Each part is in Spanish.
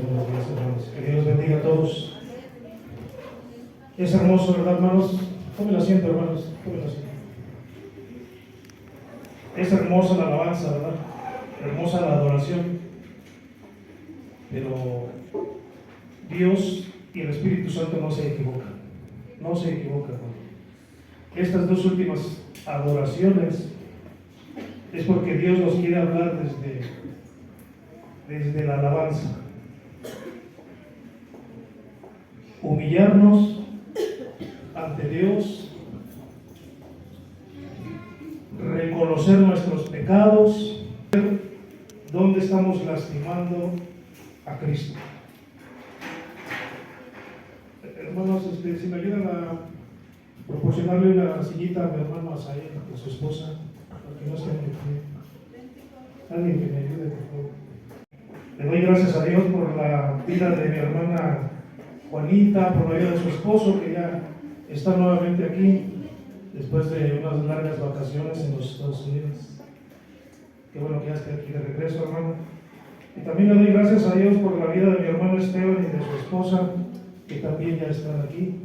buenos días, hermanos. Que Dios bendiga a todos. Es hermoso, ¿verdad, hermanos? Tomen asiento, hermanos. Tomen asiento. Es hermosa la alabanza, ¿verdad? Hermosa la adoración. Pero Dios y el Espíritu Santo no se equivocan. No se equivocan, hermano. Estas dos últimas adoraciones es porque Dios nos quiere hablar desde la alabanza. Humillarnos ante Dios, reconocer nuestros pecados, dónde estamos lastimando a Cristo. Hermanos, si me ayudan a proporcionarle una sillita a mi hermano Asael, a su esposa, para que no esté muy frío. Alguien que me ayude, por favor. Le doy gracias a Dios por la vida de mi hermana Juanita, por la vida de su esposo, que ya está nuevamente aquí, después de unas largas vacaciones en los Estados Unidos. Qué bueno que ya esté aquí de regreso, hermano. Y también le doy gracias a Dios por la vida de mi hermano Esteban y de su esposa, que también ya están aquí.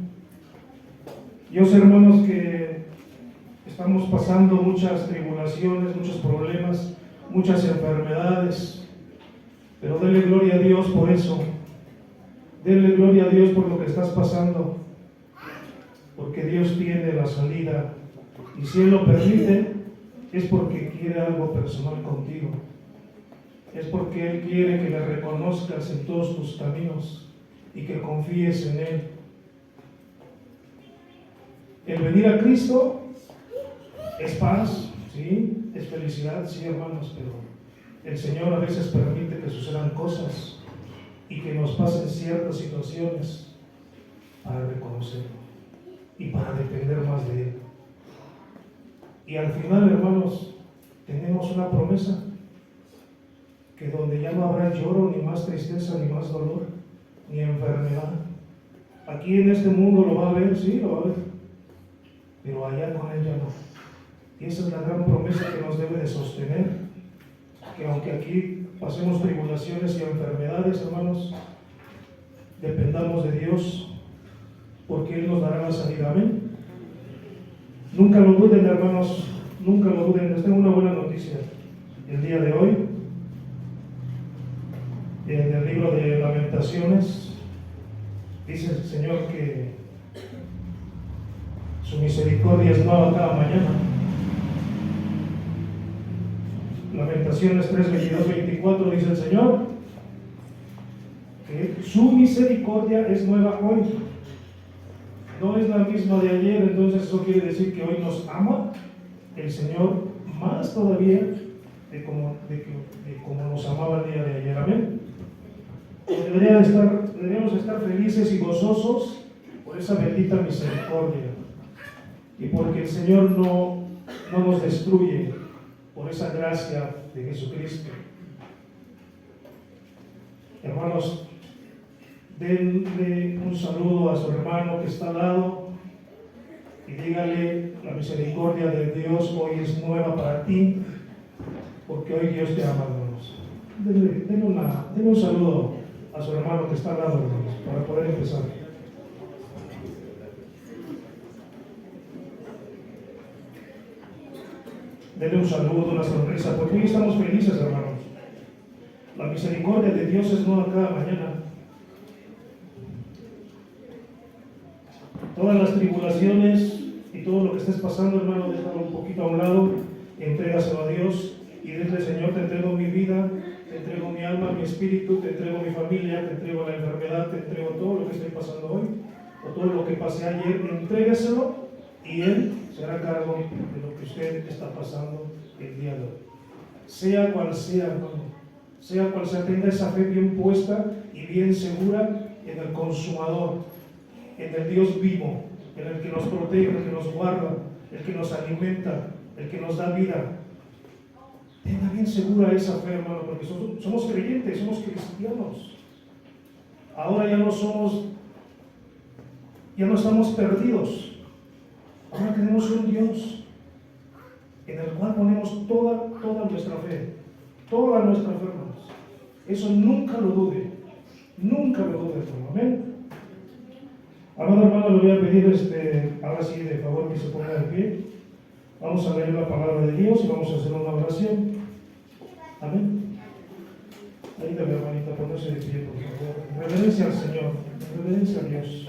Yo sé, hermanos, que estamos pasando muchas tribulaciones, muchos problemas, muchas enfermedades, pero denle gloria a Dios por eso. Denle gloria a Dios por lo que estás pasando, porque Dios tiene la salida, y si Él lo permite, es porque quiere algo personal contigo. Es porque Él quiere que le reconozcas en todos tus caminos y que confíes en Él. El venir a Cristo es paz, ¿sí? Es felicidad, sí, hermanos, pero el Señor a veces permite que sucedan cosas y que nos pasen ciertas situaciones para reconocerlo y para depender más de Él. Y al final, hermanos, tenemos una promesa, que donde ya no habrá lloro, ni más tristeza, ni más dolor, ni enfermedad. Aquí en este mundo lo va a haber, sí, lo va a haber, pero allá con Él ya no. Y esa es la gran promesa que nos debe de sostener, que aunque aquí pasemos tribulaciones y enfermedades, hermanos, dependamos de Dios, porque Él nos dará la salida. Amén. Nunca lo duden, hermanos, nunca lo duden. Les tengo una buena noticia el día de hoy. En el libro de Lamentaciones dice el Señor que su misericordia es nueva cada mañana. Lamentaciones 3, 22, 24 dice el Señor que su misericordia es nueva hoy. No es la misma de ayer, entonces eso quiere decir que hoy nos ama el Señor más todavía de como nos amaba el día de ayer. Amén. Deberíamos estar felices y gozosos por esa bendita misericordia y porque el Señor no nos destruye, por esa gracia de Jesucristo. Hermanos, denle un saludo a su hermano que está al lado y dígale: la misericordia de Dios hoy es nueva para ti, porque hoy Dios te ama, hermanos. Denle un saludo a su hermano que está al lado, hermanos, para poder empezar. Denle un saludo, una sonrisa, porque hoy estamos felices, hermanos. La misericordia de Dios es nueva cada mañana. Todas las tribulaciones y todo lo que estés pasando, hermano, déjalo un poquito a un lado, entrégaselo a Dios y dile: Señor, te entrego mi vida, te entrego mi alma, mi espíritu, te entrego mi familia, te entrego la enfermedad, te entrego todo lo que estoy pasando hoy, o todo lo que pasé ayer. Entrégaselo y Él se hará cargo de lo que usted está pasando el día de hoy. Sea cual sea, hermano, sea cual sea, tenga esa fe bien puesta y bien segura en el Consumador, en el Dios vivo, en el que nos protege, el que nos guarda, el que nos alimenta, el que nos da vida. Tenga bien segura esa fe, hermano, porque somos creyentes, somos cristianos. Ahora ya no estamos perdidos. Ahora tenemos un Dios en el cual ponemos toda nuestra fe, hermanos. Eso nunca lo dude. nunca lo dudes, hermano. Amén. Amado hermano, le voy a pedir ahora sí de favor que se ponga de pie. Vamos a leer la palabra de Dios y vamos a hacer una oración. Amén. Ayúdame, hermanita, a ponerse de pie, por favor. Reverencia al Señor, reverencia a Dios.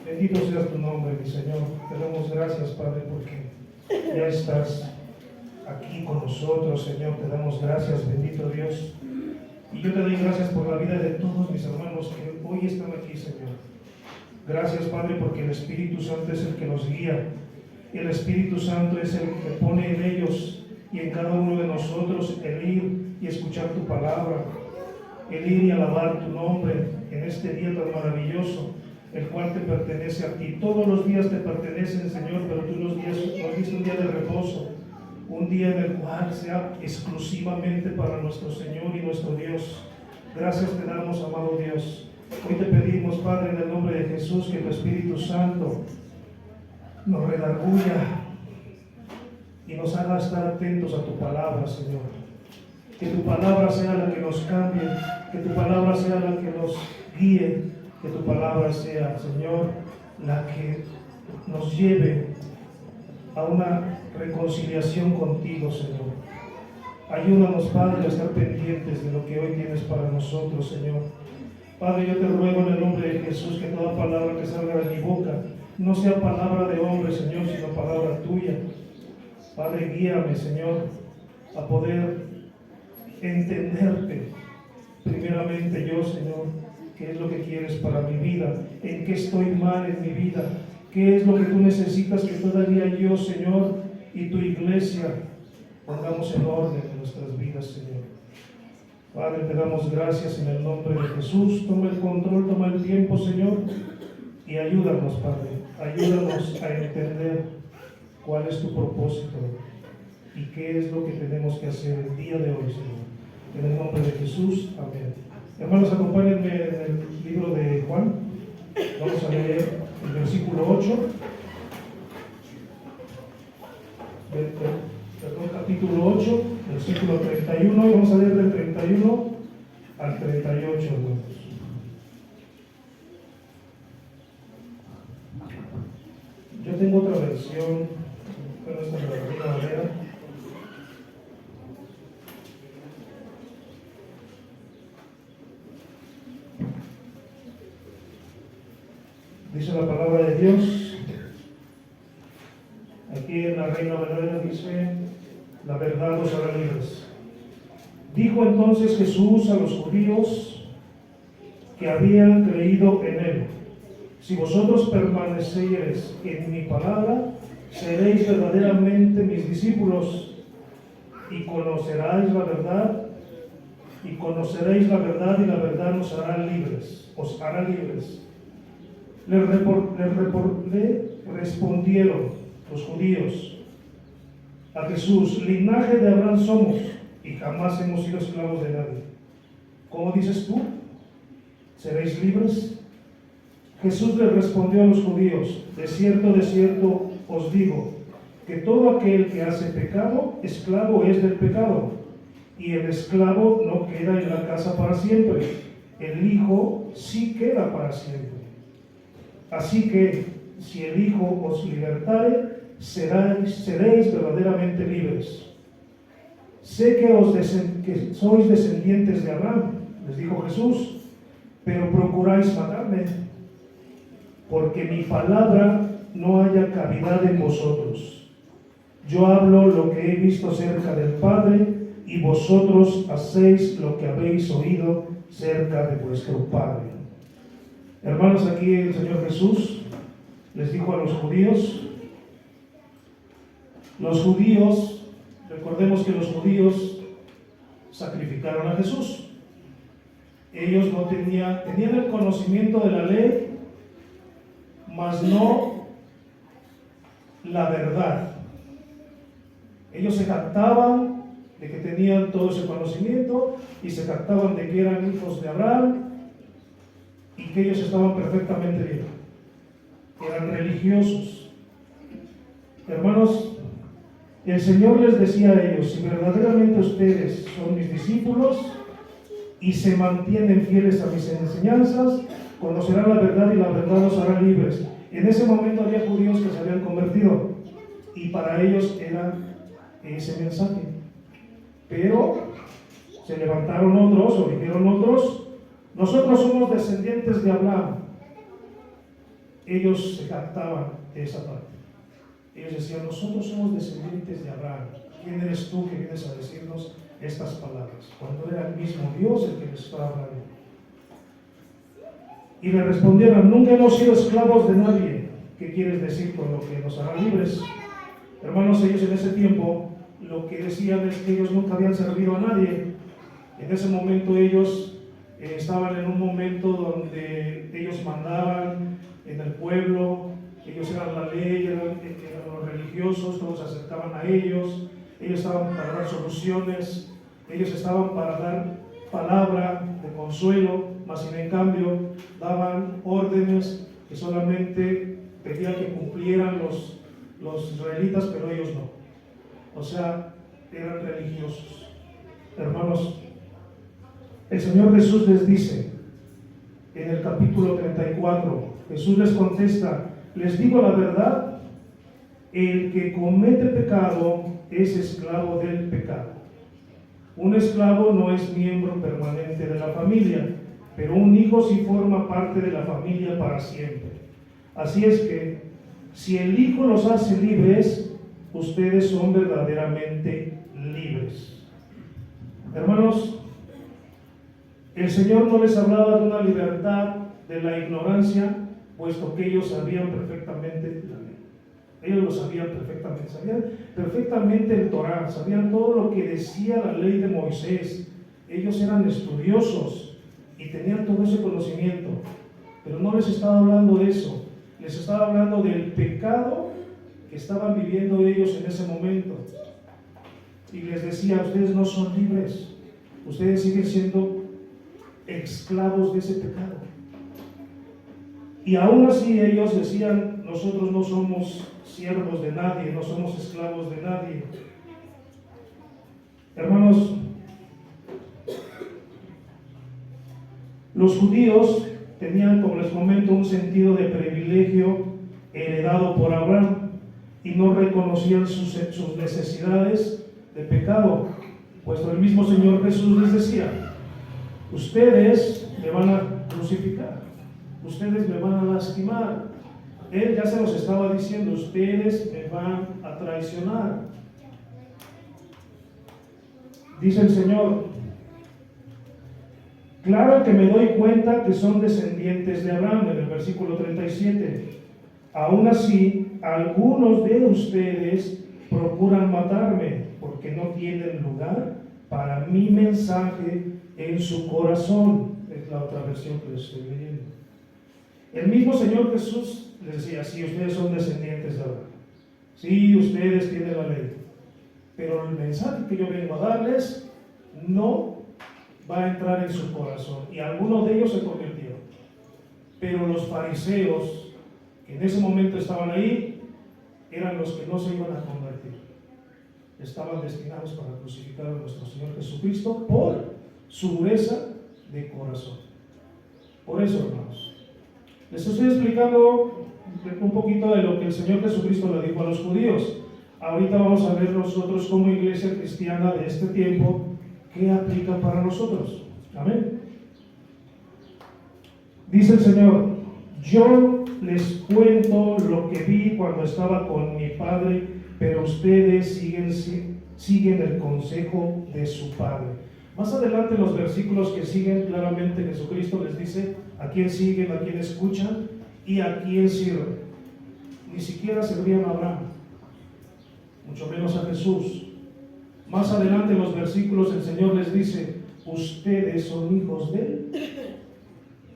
Bendito seas tu nombre, mi Señor. Te damos gracias, Padre, porque ya estás aquí con nosotros, Señor. Te damos gracias, bendito Dios. Y yo te doy gracias por la vida de todos mis hermanos que hoy están aquí, Señor. Gracias, Padre, porque el Espíritu Santo es el que nos guía. El Espíritu Santo es el que pone en ellos y en cada uno de nosotros el ir y escuchar tu palabra, el ir y alabar tu nombre en este día tan maravilloso, el cual te pertenece a ti. Todos los días te pertenecen, Señor, pero tú nos diste un día de reposo, un día en el cual sea exclusivamente para nuestro Señor y nuestro Dios. Gracias te damos, amado Dios. Hoy te pedimos, Padre, en el nombre de Jesús, que tu Espíritu Santo nos redarguya y nos haga estar atentos a tu palabra, Señor. Que tu palabra sea la que nos cambie, que tu palabra sea la que nos guíe, que tu palabra sea, Señor, la que nos lleve a una reconciliación contigo, Señor. Ayúdanos, Padre, a estar pendientes de lo que hoy tienes para nosotros, Señor. Padre, yo te ruego en el nombre de Jesús que toda palabra que salga de mi boca no sea palabra de hombre, Señor, sino palabra tuya. Padre, guíame, Señor, a poder entenderte. Primeramente yo, Señor, qué es lo que quieres para mi vida, en qué estoy mal en mi vida, qué es lo que tú necesitas que todavía yo, Señor, y tu iglesia pongamos en orden en nuestras vidas, Señor. Padre, te damos gracias en el nombre de Jesús. Toma el control, toma el tiempo, Señor, y ayúdanos, Padre. Ayúdanos a entender cuál es tu propósito y qué es lo que tenemos que hacer el día de hoy, Señor. En el nombre de Jesús, amén. Hermanos, acompáñenme en el libro de Juan. Vamos a leer el versículo 8. Perdón, capítulo 8, versículo 31. Y vamos a leer del 31 al 38, hermanos. Yo tengo otra versión, pero esta es la Reina Valera. Dice la palabra de Dios, aquí en la Reina Valera dice, la verdad los hará libres. Dijo entonces Jesús a los judíos que habían creído en él: si vosotros permaneciereis en mi palabra, seréis verdaderamente mis discípulos y conoceréis la verdad, y la verdad os hará libres. Le respondieron los judíos a Jesús: linaje de Abraham somos y jamás hemos sido esclavos de nadie. ¿Cómo dices tú? ¿Seréis libres? Jesús les respondió a los judíos: de cierto os digo, que todo aquel que hace pecado, esclavo es del pecado, y el esclavo no queda en la casa para siempre, el Hijo sí queda para siempre. Así que, si el Hijo os libertare, seréis verdaderamente libres. Sé que sois descendientes de Abraham, les dijo Jesús, pero procuráis matarme, porque mi palabra no haya cavidad en vosotros. Yo hablo lo que he visto cerca del Padre, y vosotros hacéis lo que habéis oído cerca de vuestro Padre. Hermanos, aquí el Señor Jesús les dijo a los judíos, recordemos que los judíos sacrificaron a Jesús. Ellos no tenían el conocimiento de la ley, mas no la verdad. Ellos se jactaban de que tenían todo ese conocimiento y se jactaban de que eran hijos de Abraham y que ellos estaban perfectamente bien. Eran religiosos. Hermanos, el Señor les decía a ellos: si verdaderamente ustedes son mis discípulos y se mantienen fieles a mis enseñanzas, conocerán la verdad y la verdad los hará libres. En ese momento había judíos que se habían convertido y para ellos era ese mensaje. Pero se levantaron otros o dijeron otros: nosotros somos descendientes de Abraham. Ellos se jactaban de esa parte. Ellos decían: nosotros somos descendientes de Abraham. ¿Quién eres tú que vienes a decirnos estas palabras? Cuando era el mismo Dios el que les estaba hablando. Y le respondieron: nunca hemos sido esclavos de nadie. ¿Qué quieres decir con lo que nos hará libres? Hermanos, ellos en ese tiempo lo que decían es que ellos nunca habían servido a nadie. En ese momento ellos estaban en un momento donde ellos mandaban en el pueblo, ellos eran la ley, eran los religiosos, todos se acercaban a ellos estaban para dar soluciones, ellos estaban para dar palabra de consuelo, mas sin en cambio daban órdenes que solamente pedían que cumplieran los israelitas, pero ellos no. O sea, eran religiosos. Hermanos, el Señor Jesús les dice en el capítulo 34, Jesús les contesta: les digo la verdad, el que comete pecado es esclavo del pecado. Un esclavo no es miembro permanente de la familia, pero un hijo sí forma parte de la familia para siempre. Así es que, si el Hijo los hace libres, ustedes son verdaderamente libres. Hermanos, el Señor no les hablaba de una libertad de la ignorancia, puesto que ellos sabían perfectamente la ley. Ellos lo sabían perfectamente el Torá, sabían todo lo que decía la ley de Moisés. Ellos eran estudiosos y tenían todo ese conocimiento, pero no les estaba hablando de eso, les estaba hablando del pecado que estaban viviendo ellos en ese momento. Y les decía: ustedes no son libres, ustedes siguen siendo esclavos de ese pecado. Y aún así ellos decían: nosotros no somos siervos de nadie, no somos esclavos de nadie. Hermanos, los judíos tenían, como les comento, un sentido de privilegio heredado por Abraham y no reconocían sus necesidades de pecado, puesto el mismo Señor Jesús les decía: ustedes me van a crucificar, ustedes me van a lastimar. Él ya se los estaba diciendo: ustedes me van a traicionar. Dice el Señor: claro que me doy cuenta que son descendientes de Abraham, en el versículo 37. Aún así, algunos de ustedes procuran matarme, porque no tienen lugar para mi mensaje en su corazón. Es la otra versión que les estoy leyendo. El mismo Señor Jesús les decía: sí, ustedes son descendientes de Abraham, sí, ustedes tienen la ley, pero el mensaje que yo vengo a darles no va a entrar en su corazón. Y algunos de ellos se convirtieron, pero los fariseos que en ese momento estaban ahí eran los que no se iban a convertir. Estaban destinados para crucificar a nuestro Señor Jesucristo por su dureza de corazón. Por eso, hermanos, les estoy explicando un poquito de lo que el Señor Jesucristo le dijo a los judíos. Ahorita vamos a ver nosotros como iglesia cristiana de este tiempo qué aplica para nosotros. Amén. Dice el Señor: yo les cuento lo que vi cuando estaba con mi Padre, pero ustedes siguen el consejo de su Padre. Más adelante en los versículos que siguen, claramente Jesucristo les dice a quién siguen, a quién escuchan y a quién sirven. Ni siquiera servían a Abraham, mucho menos a Jesús. Más adelante en los versículos el Señor les dice: ustedes son hijos del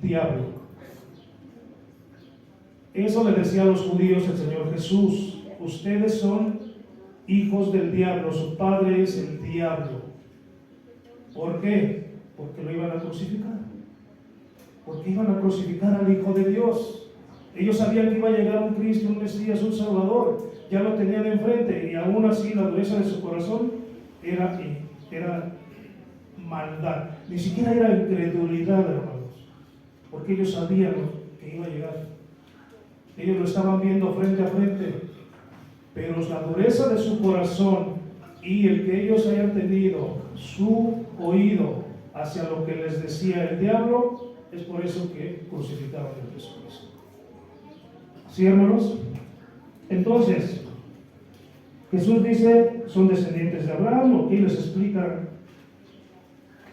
diablo. Eso le decía a los judíos el Señor Jesús: ustedes son hijos del diablo, su padre es el diablo. ¿Por qué? Porque lo iban a crucificar. Porque iban a crucificar al Hijo de Dios. Ellos sabían que iba a llegar un Cristo, un Mesías, un Salvador. Ya lo tenían enfrente, y aún así la dureza de su corazón era maldad, ni siquiera era incredulidad, hermanos, porque ellos sabían que iba a llegar. Ellos lo estaban viendo frente a frente, pero la dureza de su corazón y el que ellos hayan tenido su oído hacia lo que les decía el diablo, es por eso que crucificaron a Jesucristo. ¿Sí, hermanos? Entonces, Jesús dice, son descendientes de Abraham, y les explica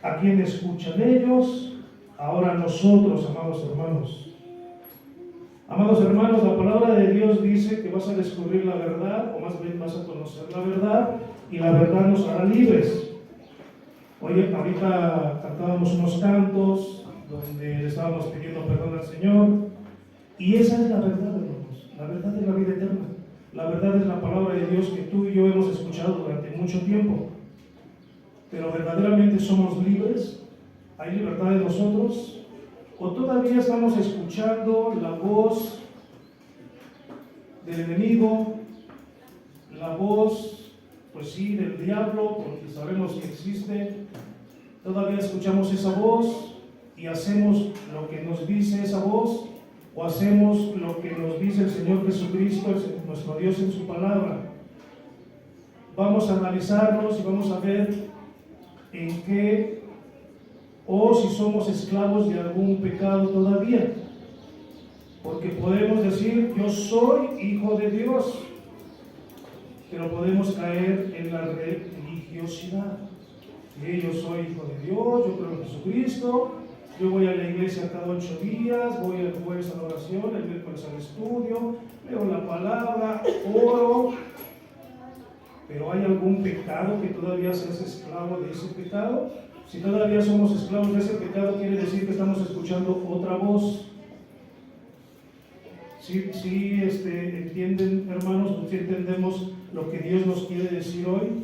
a quién escuchan ellos. Ahora nosotros, amados hermanos, la palabra de Dios dice que vas a descubrir la verdad, o más bien vas a conocer la verdad, y la verdad nos hará libres. Oye, ahorita cantábamos unos cantos donde le estábamos pidiendo perdón al Señor, y esa es la verdad, hermanos. La verdad es la vida eterna. La verdad es la palabra de Dios que tú y yo hemos escuchado durante mucho tiempo. Pero verdaderamente somos libres. ¿Hay libertad en nosotros? ¿O todavía estamos escuchando la voz del enemigo, la voz, pues sí, del diablo, porque sabemos que existe? Todavía escuchamos esa voz y hacemos lo que nos dice esa voz, o hacemos lo que nos dice el Señor Jesucristo, nuestro Dios, en su palabra. Vamos a analizarnos y vamos a ver en qué, o si somos esclavos de algún pecado todavía. Porque podemos decir, yo soy hijo de Dios, pero podemos caer en la religiosidad. Yo soy hijo de Dios, yo creo en Jesucristo, yo voy a la iglesia cada 8 días, voy el jueves a la oración, el miércoles al estudio, leo la palabra, oro. Pero ¿hay algún pecado que todavía seas esclavo de ese pecado? Si todavía somos esclavos de ese pecado, quiere decir que estamos escuchando otra voz. ¿Sí, entienden, hermanos? ¿Sí entendemos lo que Dios nos quiere decir hoy?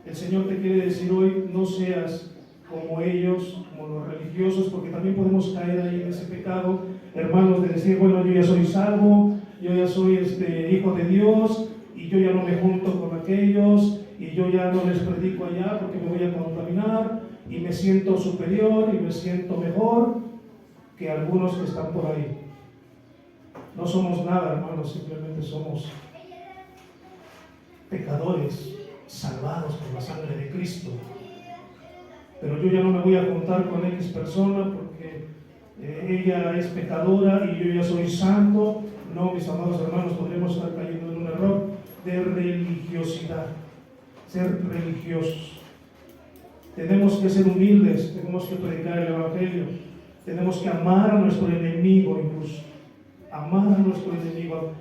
El Señor te quiere decir hoy, no seas como ellos, como los religiosos, porque también podemos caer ahí en ese pecado, hermanos, de decir, bueno, yo ya soy salvo, yo ya soy hijo de Dios, y yo ya no me junto con aquellos, y yo ya no les predico allá porque me voy a contaminar, y me siento superior, y me siento mejor que algunos que están por ahí. No somos nada, hermanos, simplemente somos pecadores salvados por la sangre de Cristo. Pero yo ya no me voy a juntar con X persona porque ella es pecadora y yo ya soy santo. No, mis amados hermanos, podríamos estar cayendo en un error de religiosidad, ser religiosos. Tenemos que ser humildes, tenemos que predicar el Evangelio, tenemos que amar a nuestro enemigo incluso, amar a nuestro enemigo.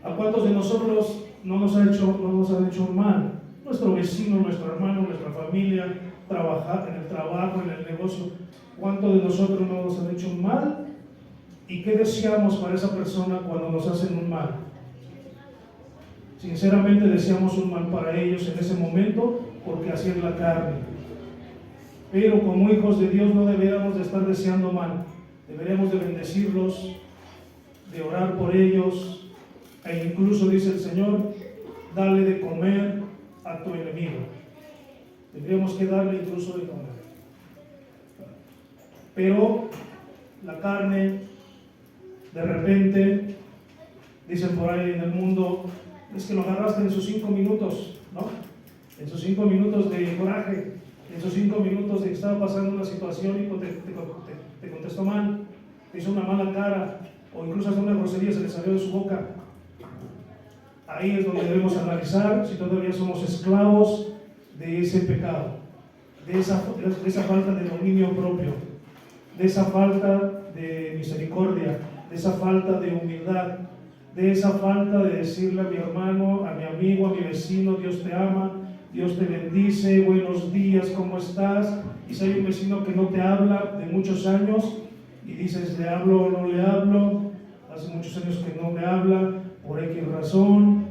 ¿A cuántos de nosotros no nos han hecho mal? Nuestro vecino, nuestro hermano, nuestra familia, trabajar en el trabajo, en el negocio. ¿Cuántos de nosotros no nos han hecho un mal? ¿Y qué deseamos para esa persona cuando nos hacen un mal? Sinceramente deseamos un mal para ellos en ese momento porque así es la carne. Pero como hijos de Dios no deberíamos de estar deseando mal. Deberíamos de bendecirlos, de orar por ellos, e incluso dice el Señor, dale de comer a tu enemigo. Tendríamos que darle incluso de comer. Pero la carne, de repente, dicen por ahí en el mundo, es que lo agarraste en sus 5 minutos, ¿no? En sus 5 minutos de coraje, en sus 5 minutos de que estaba pasando una situación y te contestó mal, te hizo una mala cara, o incluso hasta una grosería se le salió de su boca. Ahí es donde debemos analizar si todavía somos esclavos de ese pecado, de esa falta de dominio propio, de esa falta de misericordia, de esa falta de humildad, de esa falta de decirle a mi hermano, a mi amigo, a mi vecino, Dios te ama, Dios te bendice, buenos días, ¿cómo estás? Y si hay un vecino que no te habla de muchos años y dices, ¿le hablo o no le hablo? Hace muchos años que no me habla, por X razón.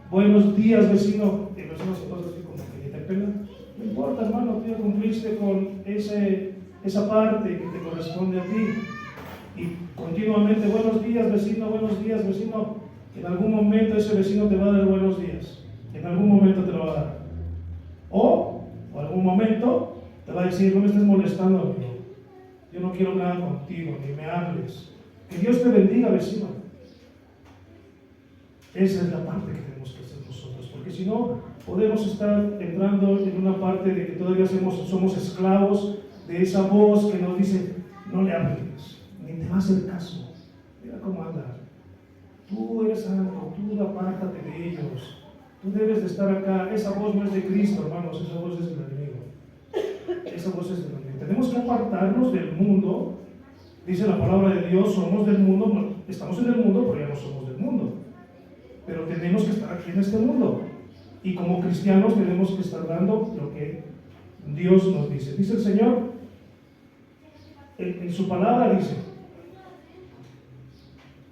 Buenos días, vecino. Y el vecino se pasa así como que te pela. No importa, hermano, tú ya cumpliste con esa parte que te corresponde a ti. Y continuamente, buenos días, vecino, buenos días, vecino. En algún momento ese vecino te va a dar buenos días. En algún momento te lo va a dar. O algún momento Te va a decir, no me estés molestando, amigo. Yo no quiero nada contigo, ni me hables. Que Dios te bendiga, vecino. Esa es la parte que tenemos que hacer nosotros, porque si no, podemos estar entrando en una parte de que todavía somos esclavos de esa voz que nos dice, no le hables, ni te va a hacer caso. Mira cómo anda. Tú eres santo, tú apártate de ellos. Tú debes de estar acá. Esa voz no es de Cristo, hermanos, esa voz es del enemigo. Esa voz es del enemigo. Tenemos que apartarnos del mundo. Dice la palabra de Dios, somos del mundo, estamos en el mundo, pero ya no somos del mundo. Pero tenemos que estar aquí en este mundo. Y como cristianos tenemos que estar dando lo que Dios nos dice. Dice el Señor, en su palabra dice,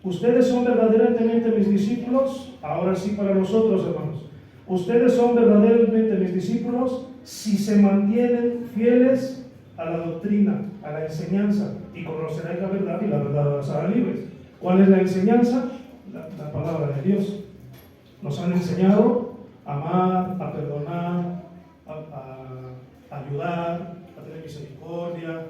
ustedes son verdaderamente mis discípulos, ahora sí para nosotros, hermanos. Ustedes son verdaderamente mis discípulos si se mantienen fieles a la doctrina, a la enseñanza, y conocerán la verdad y la verdad los hará libres. ¿Cuál es la enseñanza? La palabra de Dios. Nos han enseñado a amar, a perdonar, a ayudar, a tener misericordia,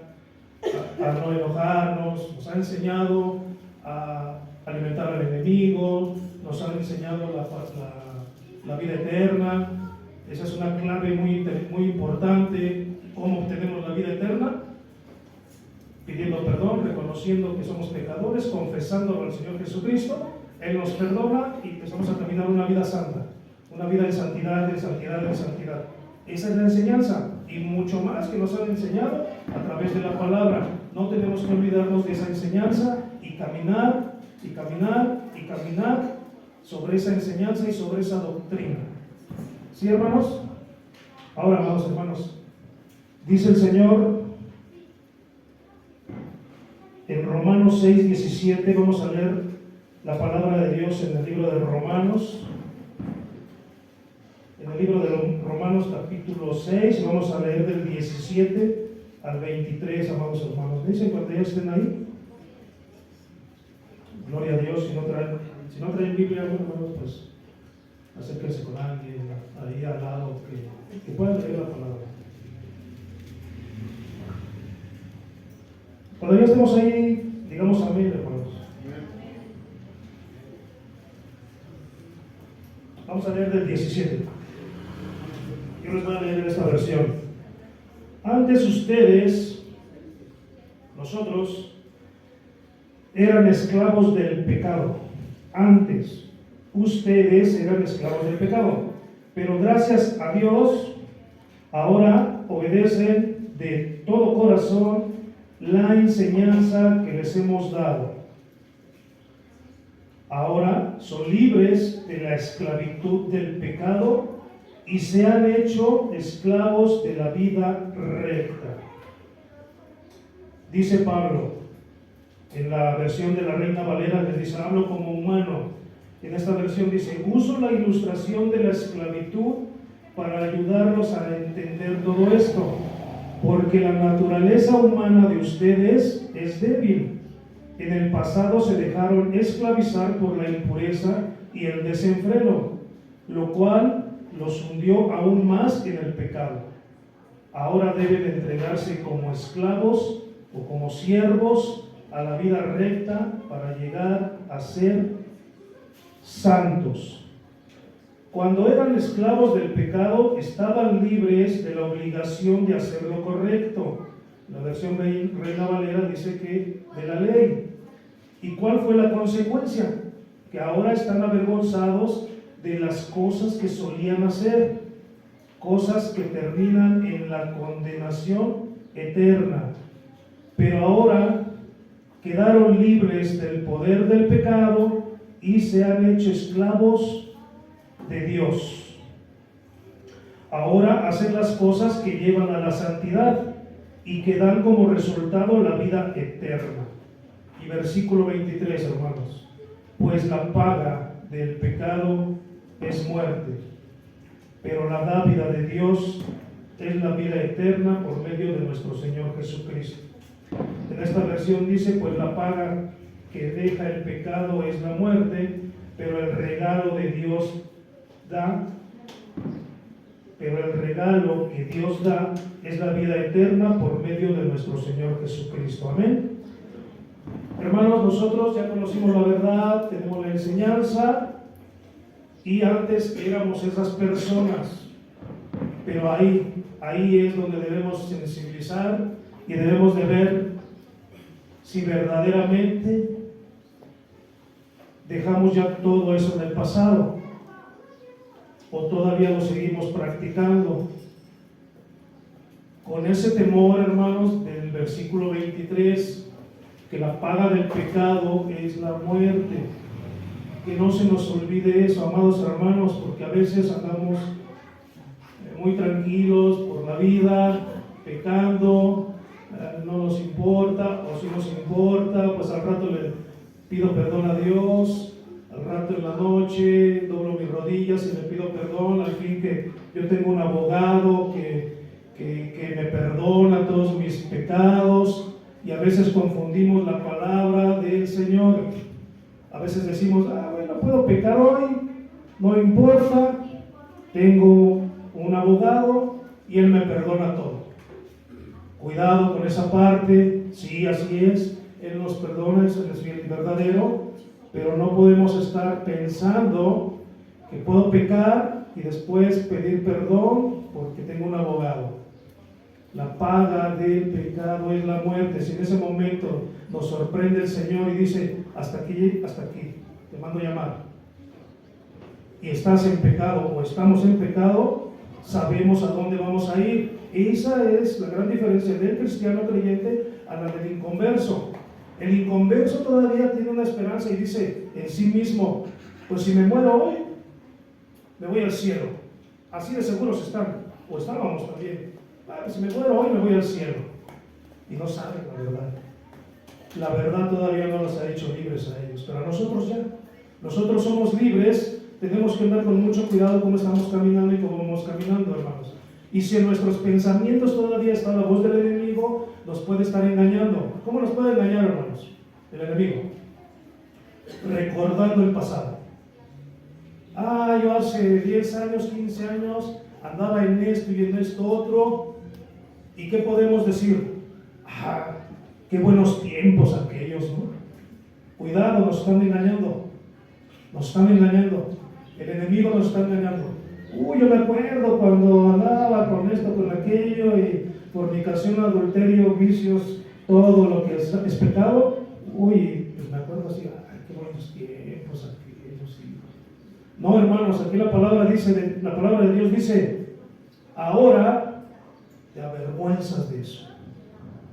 a no enojarnos. Nos han enseñado a alimentar al enemigo, nos han enseñado la vida eterna. Esa es una clave muy importante. ¿Cómo obtenemos la vida eterna? Pidiendo perdón, reconociendo que somos pecadores, confesándolo al Señor Jesucristo. Él nos perdona y empezamos a caminar una vida santa, una vida de santidad, de santidad, de santidad. Esa es la enseñanza, y mucho más que nos han enseñado a través de la palabra. No tenemos que olvidarnos de esa enseñanza y caminar, y caminar, y caminar sobre esa enseñanza y sobre esa doctrina. ¿Sí, hermanos? Ahora, amados hermanos, dice el Señor en Romanos 6:17, vamos a leer la palabra de Dios en el libro de Romanos. En el libro de Romanos capítulo 6, vamos a leer del 17 al 23, amados hermanos. ¿Dicen cuando ya estén ahí? Gloria a Dios. Si no traen Biblia, bueno, hermanos, pues acérquense con alguien ahí al lado que puedan leer la palabra. Cuando ya estemos ahí, digamos amén, hermanos. Vamos a leer del 17. Yo les voy a leer esta versión. Antes ustedes, nosotros, eran esclavos del pecado. Antes ustedes eran esclavos del pecado. Pero gracias a Dios, ahora obedecen de todo corazón la enseñanza que les hemos dado. Ahora son libres de la esclavitud del pecado y se han hecho esclavos de la vida recta. Dice Pablo, en la versión de la Reina Valera, les dice, hablo como humano. En esta versión dice, uso la ilustración de la esclavitud para ayudarlos a entender todo esto, porque la naturaleza humana de ustedes es débil. En el pasado se dejaron esclavizar por la impureza y el desenfreno, lo cual los hundió aún más en el pecado. Ahora deben entregarse como esclavos o como siervos a la vida recta para llegar a ser santos. Cuando eran esclavos del pecado, estaban libres de la obligación de hacer lo correcto. La versión Reina Valera dice que de la ley. ¿Y cuál fue la consecuencia? Que ahora están avergonzados de las cosas que solían hacer, cosas que terminan en la condenación eterna. Pero ahora quedaron libres del poder del pecado y se han hecho esclavos de Dios. Ahora hacen las cosas que llevan a la santidad y que dan como resultado la vida eterna. Y versículo 23, hermanos, pues la paga del pecado es muerte, pero la dádiva de Dios es la vida eterna por medio de nuestro Señor Jesucristo. En esta versión dice, pues la paga que deja el pecado es la muerte, pero el regalo de Dios da pero el regalo que Dios da es la vida eterna por medio de nuestro Señor Jesucristo. Amén. Hermanos, nosotros ya conocimos la verdad, tenemos la enseñanza, y antes éramos esas personas, pero ahí es donde debemos sensibilizar y debemos de ver si verdaderamente dejamos ya todo eso en el pasado o todavía lo seguimos practicando. Con ese temor, hermanos, del versículo 23, que la paga del pecado es la muerte. Que no se nos olvide eso, amados hermanos, porque a veces andamos muy tranquilos por la vida, pecando, no nos importa, o si nos importa, pues al rato le pido perdón a Dios, al rato en la noche doblo mis rodillas y le pido perdón, al fin que yo tengo un abogado que me perdona todos mis pecados, y a veces confundimos la palabra del Señor. A veces decimos, bueno, puedo pecar hoy, no importa, tengo un abogado y él me perdona todo. Cuidado con esa parte, sí, así es, Él nos perdona, eso es fiel y verdadero, pero no podemos estar pensando que puedo pecar y después pedir perdón porque tengo un abogado. La paga del pecado es la muerte. Si en ese momento nos sorprende el Señor y dice, hasta aquí, te mando llamar, y estás en pecado o estamos en pecado, sabemos a dónde vamos a ir. Esa es la gran diferencia del cristiano creyente a la del inconverso. El inconverso todavía tiene una esperanza y dice en sí mismo, pues si me muero hoy, me voy al cielo. Así de seguros están, o estábamos también. Si me muero hoy, me voy al cielo. Y no saben la verdad. La verdad todavía no los ha hecho libres a ellos, pero a nosotros ya. Nosotros somos libres, tenemos que andar con mucho cuidado cómo estamos caminando y cómo vamos caminando, hermanos. Y si en nuestros pensamientos todavía está la voz del enemigo, nos puede estar engañando. ¿Cómo nos puede engañar, hermanos? El enemigo. Recordando el pasado. Yo hace 10 años, 15 años, andaba en esto y en esto otro. ¿Y qué podemos decir? Qué buenos tiempos aquellos, ¿no? Cuidado, nos están engañando. Nos están engañando. El enemigo nos está engañando. Yo me acuerdo cuando andaba con esto, con aquello, y fornicación, adulterio, vicios, todo lo que es pecado. Pues me acuerdo así, qué buenos tiempos aquellos. Sí. No, hermanos, aquí la palabra de Dios dice, ahora te avergüenzas de eso.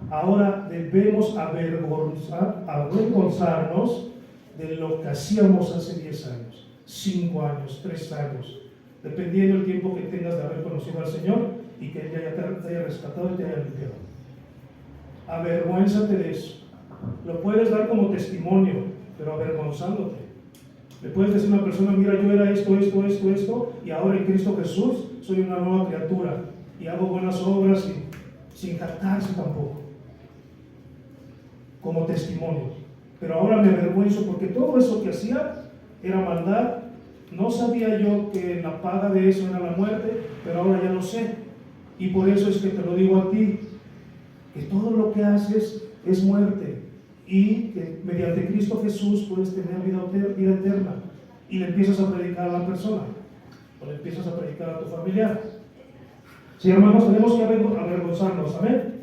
Ahora debemos avergonzarnos de lo que hacíamos hace 10 años, 5 años, 3 años, dependiendo del tiempo que tengas de haber conocido al Señor y que Él te haya rescatado y te haya limpiado. Avergüénzate de eso. Lo puedes dar como testimonio, pero avergonzándote. Le puedes decir a una persona, mira, yo era esto, y ahora en Cristo Jesús soy una nueva criatura y hago buenas obras sin jactarse tampoco, como testimonio. Pero ahora me avergüenzo porque todo eso que hacía era maldad. No sabía yo que la paga de eso era la muerte, pero ahora ya lo sé. Y por eso es que te lo digo a ti, que todo lo que haces es muerte. Y que mediante Cristo Jesús puedes tener vida eterna. Y le empiezas a predicar a la persona, o le empiezas a predicar a tu familiar. Sí, hermanos, tenemos que avergonzarnos, amén.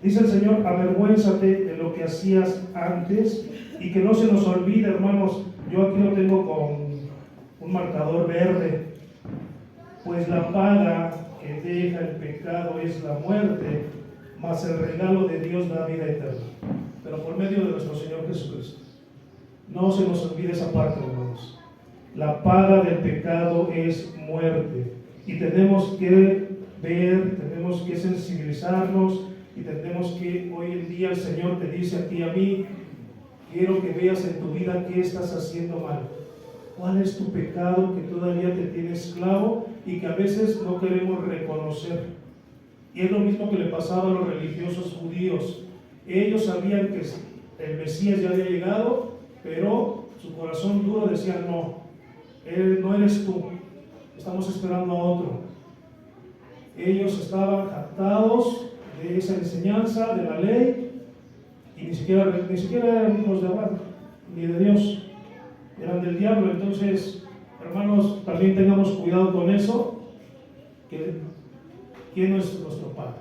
Dice el Señor, avergüénzate de lo que hacías antes, y que no se nos olvide, hermanos. Yo aquí lo tengo con un marcador verde. Pues la paga que deja el pecado es la muerte, mas el regalo de Dios da vida eterna, pero por medio de nuestro Señor Jesucristo. No se nos olvide esa parte, hermanos. La paga del pecado es muerte, y tenemos que ver, tenemos que sensibilizarnos, y tenemos que, hoy en día el Señor te dice a ti y a mí, quiero que veas en tu vida qué estás haciendo mal. ¿Cuál es tu pecado que todavía te tiene esclavo y que a veces no queremos reconocer? Y es lo mismo que le pasaba a los religiosos judíos. Ellos sabían que el Mesías ya había llegado, pero su corazón duro decía, no eres tú, estamos esperando a otro. Ellos estaban captados de esa enseñanza de la ley y ni siquiera eran hijos de Abraham, ni de Dios, eran del diablo. Entonces, hermanos, también tengamos cuidado con eso, que ¿quién es nuestro Padre?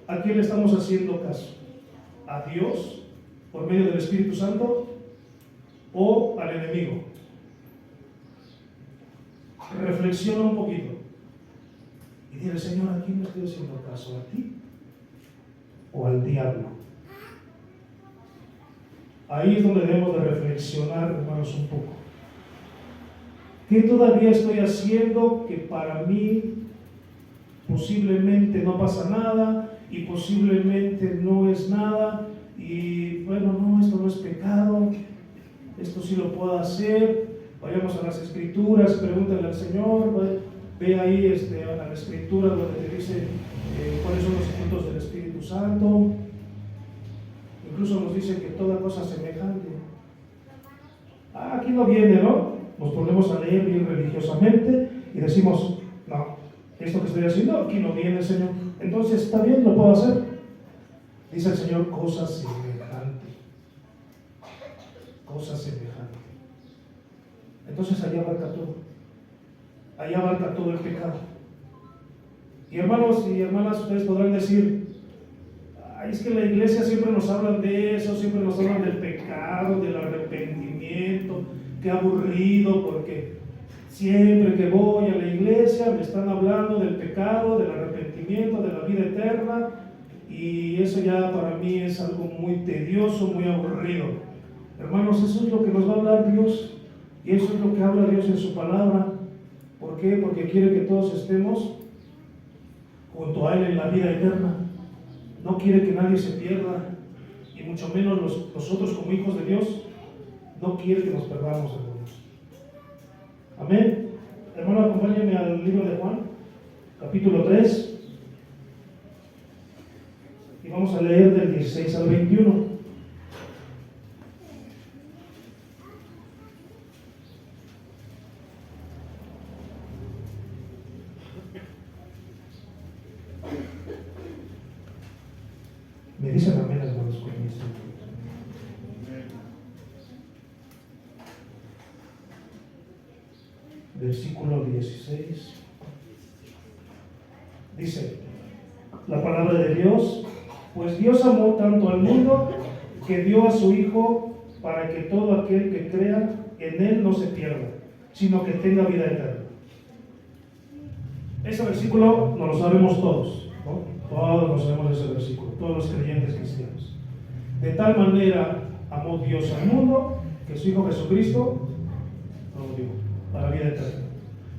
¿A quién le estamos haciendo caso? ¿A Dios por medio del Espíritu Santo o al enemigo? Reflexiona un poquito y dile: Señor, ¿a quién me estoy haciendo caso? ¿A ti o al diablo? Ahí es donde debemos de reflexionar, hermanos, un poco. ¿Qué todavía estoy haciendo que para mí posiblemente no pasa nada y posiblemente no es nada? Y bueno, no, esto no es pecado, esto sí lo puedo hacer. Vayamos a las Escrituras, pregúntale al Señor, ve ahí a la Escritura donde te dice cuáles son los frutos del Espíritu Santo. Incluso nos dice que toda cosa semejante. Aquí no viene, ¿no? Nos ponemos a leer bien religiosamente y decimos: no, esto que estoy haciendo aquí no viene, Señor. Entonces, ¿está bien? ¿Lo puedo hacer? Dice el Señor: cosa semejante. Cosa semejante. Entonces, ahí abarca todo. Ahí abarca todo el pecado. Y hermanos y hermanas, ustedes podrán decir: ay, es que la iglesia siempre nos hablan de eso, siempre nos hablan del pecado, del arrepentimiento. Qué aburrido, porque siempre que voy a la iglesia me están hablando del pecado, del arrepentimiento, de la vida eterna, y eso ya para mí es algo muy tedioso, muy aburrido. Hermanos, eso es lo que nos va a hablar Dios, y eso es lo que habla Dios en su palabra. ¿Por qué? Porque quiere que todos estemos junto a Él en la vida eterna. No quiere que nadie se pierda, y mucho menos nosotros como hijos de Dios no quiere que nos perdamos, hermanos. Amén. Hermano, acompáñenme al libro de Juan, capítulo 3, y vamos a leer del 16 al 21. Me dicen amén, hermanos, con esto. Versículo 16. Dice la palabra de Dios: pues Dios amó tanto al mundo que dio a su Hijo para que todo aquel que crea en Él no se pierda, sino que tenga vida eterna. Ese versículo nos lo sabemos todos, ¿no? Todos nos sabemos ese versículo, todos los creyentes cristianos. De tal manera amó Dios al mundo que su Hijo Jesucristo nos dio para vida eterna.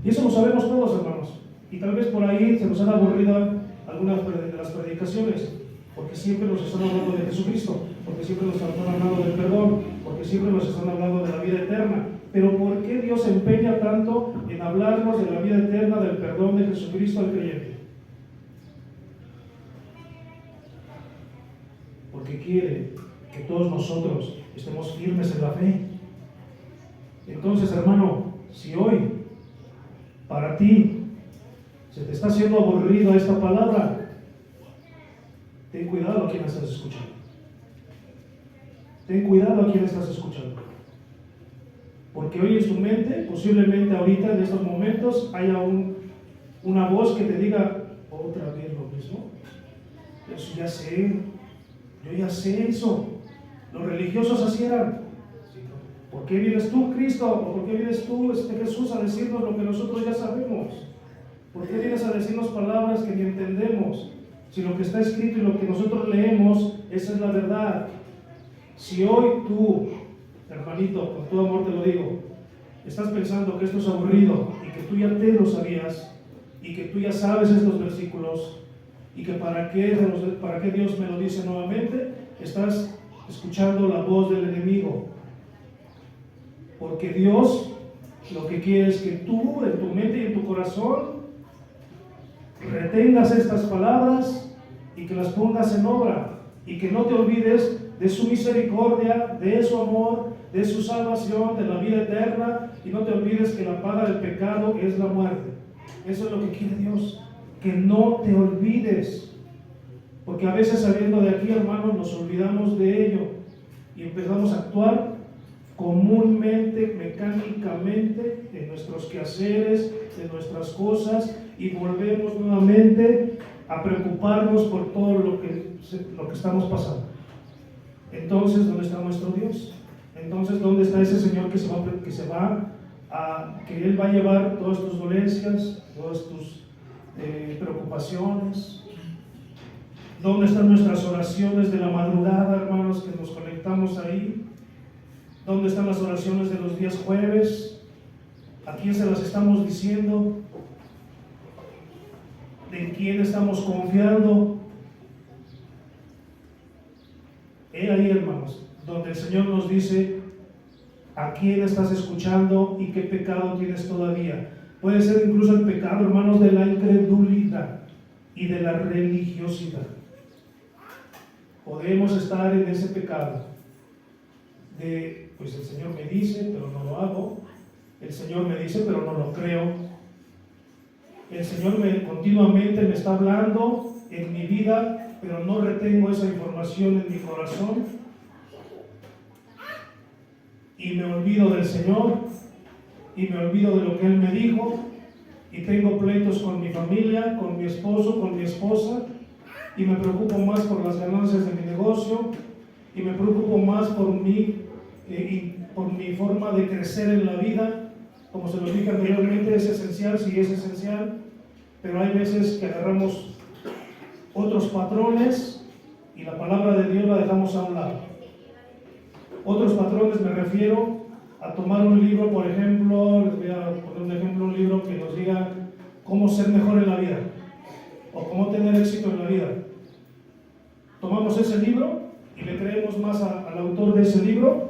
Y eso lo sabemos todos, hermanos. Y tal vez por ahí se nos han aburrido algunas de las predicaciones, porque siempre nos están hablando de Jesucristo, porque siempre nos están hablando del perdón, porque siempre nos están hablando de la vida eterna. Pero ¿por qué Dios se empeña tanto en hablarnos de la vida eterna, del perdón de Jesucristo al creyente? Porque quiere que todos nosotros estemos firmes en la fe. Entonces, hermano, si hoy para ti se te está haciendo aburrida esta palabra, ten cuidado a quién estás escuchando. Ten cuidado a quién estás escuchando. Porque hoy en tu mente, posiblemente ahorita en estos momentos, haya una voz que te diga: otra vez lo mismo. Eso ya sé, yo ya sé eso. Los religiosos así eran. ¿Por qué vienes tú, Cristo? ¿O por qué vienes tú, Jesús, a decirnos lo que nosotros ya sabemos? ¿Por qué vienes a decirnos palabras que ni entendemos? Si lo que está escrito y lo que nosotros leemos, esa es la verdad. Si hoy tú, hermanito, con todo amor te lo digo, estás pensando que esto es aburrido y que tú ya te lo sabías y que tú ya sabes estos versículos y que para qué Dios me lo dice nuevamente, estás escuchando la voz del enemigo. Porque Dios lo que quiere es que tú, en tu mente y en tu corazón, retengas estas palabras y que las pongas en obra y que no te olvides de su misericordia, de su amor, de su salvación, de la vida eterna, y no te olvides que la paga del pecado es la muerte. Eso es lo que quiere Dios. que no te olvides, porque a veces saliendo de aquí, hermanos, nos olvidamos de ello y empezamos a actuar comúnmente, mecánicamente, en nuestros quehaceres, en nuestras cosas, y volvemos nuevamente a preocuparnos por todo lo que estamos pasando. Entonces, ¿dónde está nuestro Dios? Entonces, ¿dónde está ese Señor que Él va a llevar todas tus dolencias, todas tus preocupaciones? ¿Dónde están nuestras oraciones de la madrugada, hermanos, que nos conectamos ahí? ¿Dónde están las oraciones de los días jueves? ¿A quién se las estamos diciendo? ¿De quién estamos confiando? He ahí, hermanos, donde el Señor nos dice a quién estás escuchando y qué pecado tienes todavía. Puede ser incluso el pecado, hermanos, de la incredulidad y de la religiosidad. Podemos estar en ese pecado de, pues el Señor me dice, pero no lo hago. El Señor me dice, pero no lo creo. El Señor continuamente me está hablando en mi vida, pero no retengo esa información en mi corazón. Y me olvido del Señor, y me olvido de lo que Él me dijo, y tengo pleitos con mi familia, con mi esposo, con mi esposa, y me preocupo más por las ganancias de mi negocio, y me preocupo más por mi forma de crecer en la vida. Como se lo dije anteriormente, es esencial, sí es esencial, pero hay veces que agarramos otros patrones y la palabra de Dios la dejamos a un lado. Otros patrones me refiero a tomar un libro, por ejemplo, les voy a poner un ejemplo, un libro que nos diga cómo ser mejor en la vida o cómo tener éxito en la vida. Tomamos ese libro y le creemos más al autor de ese libro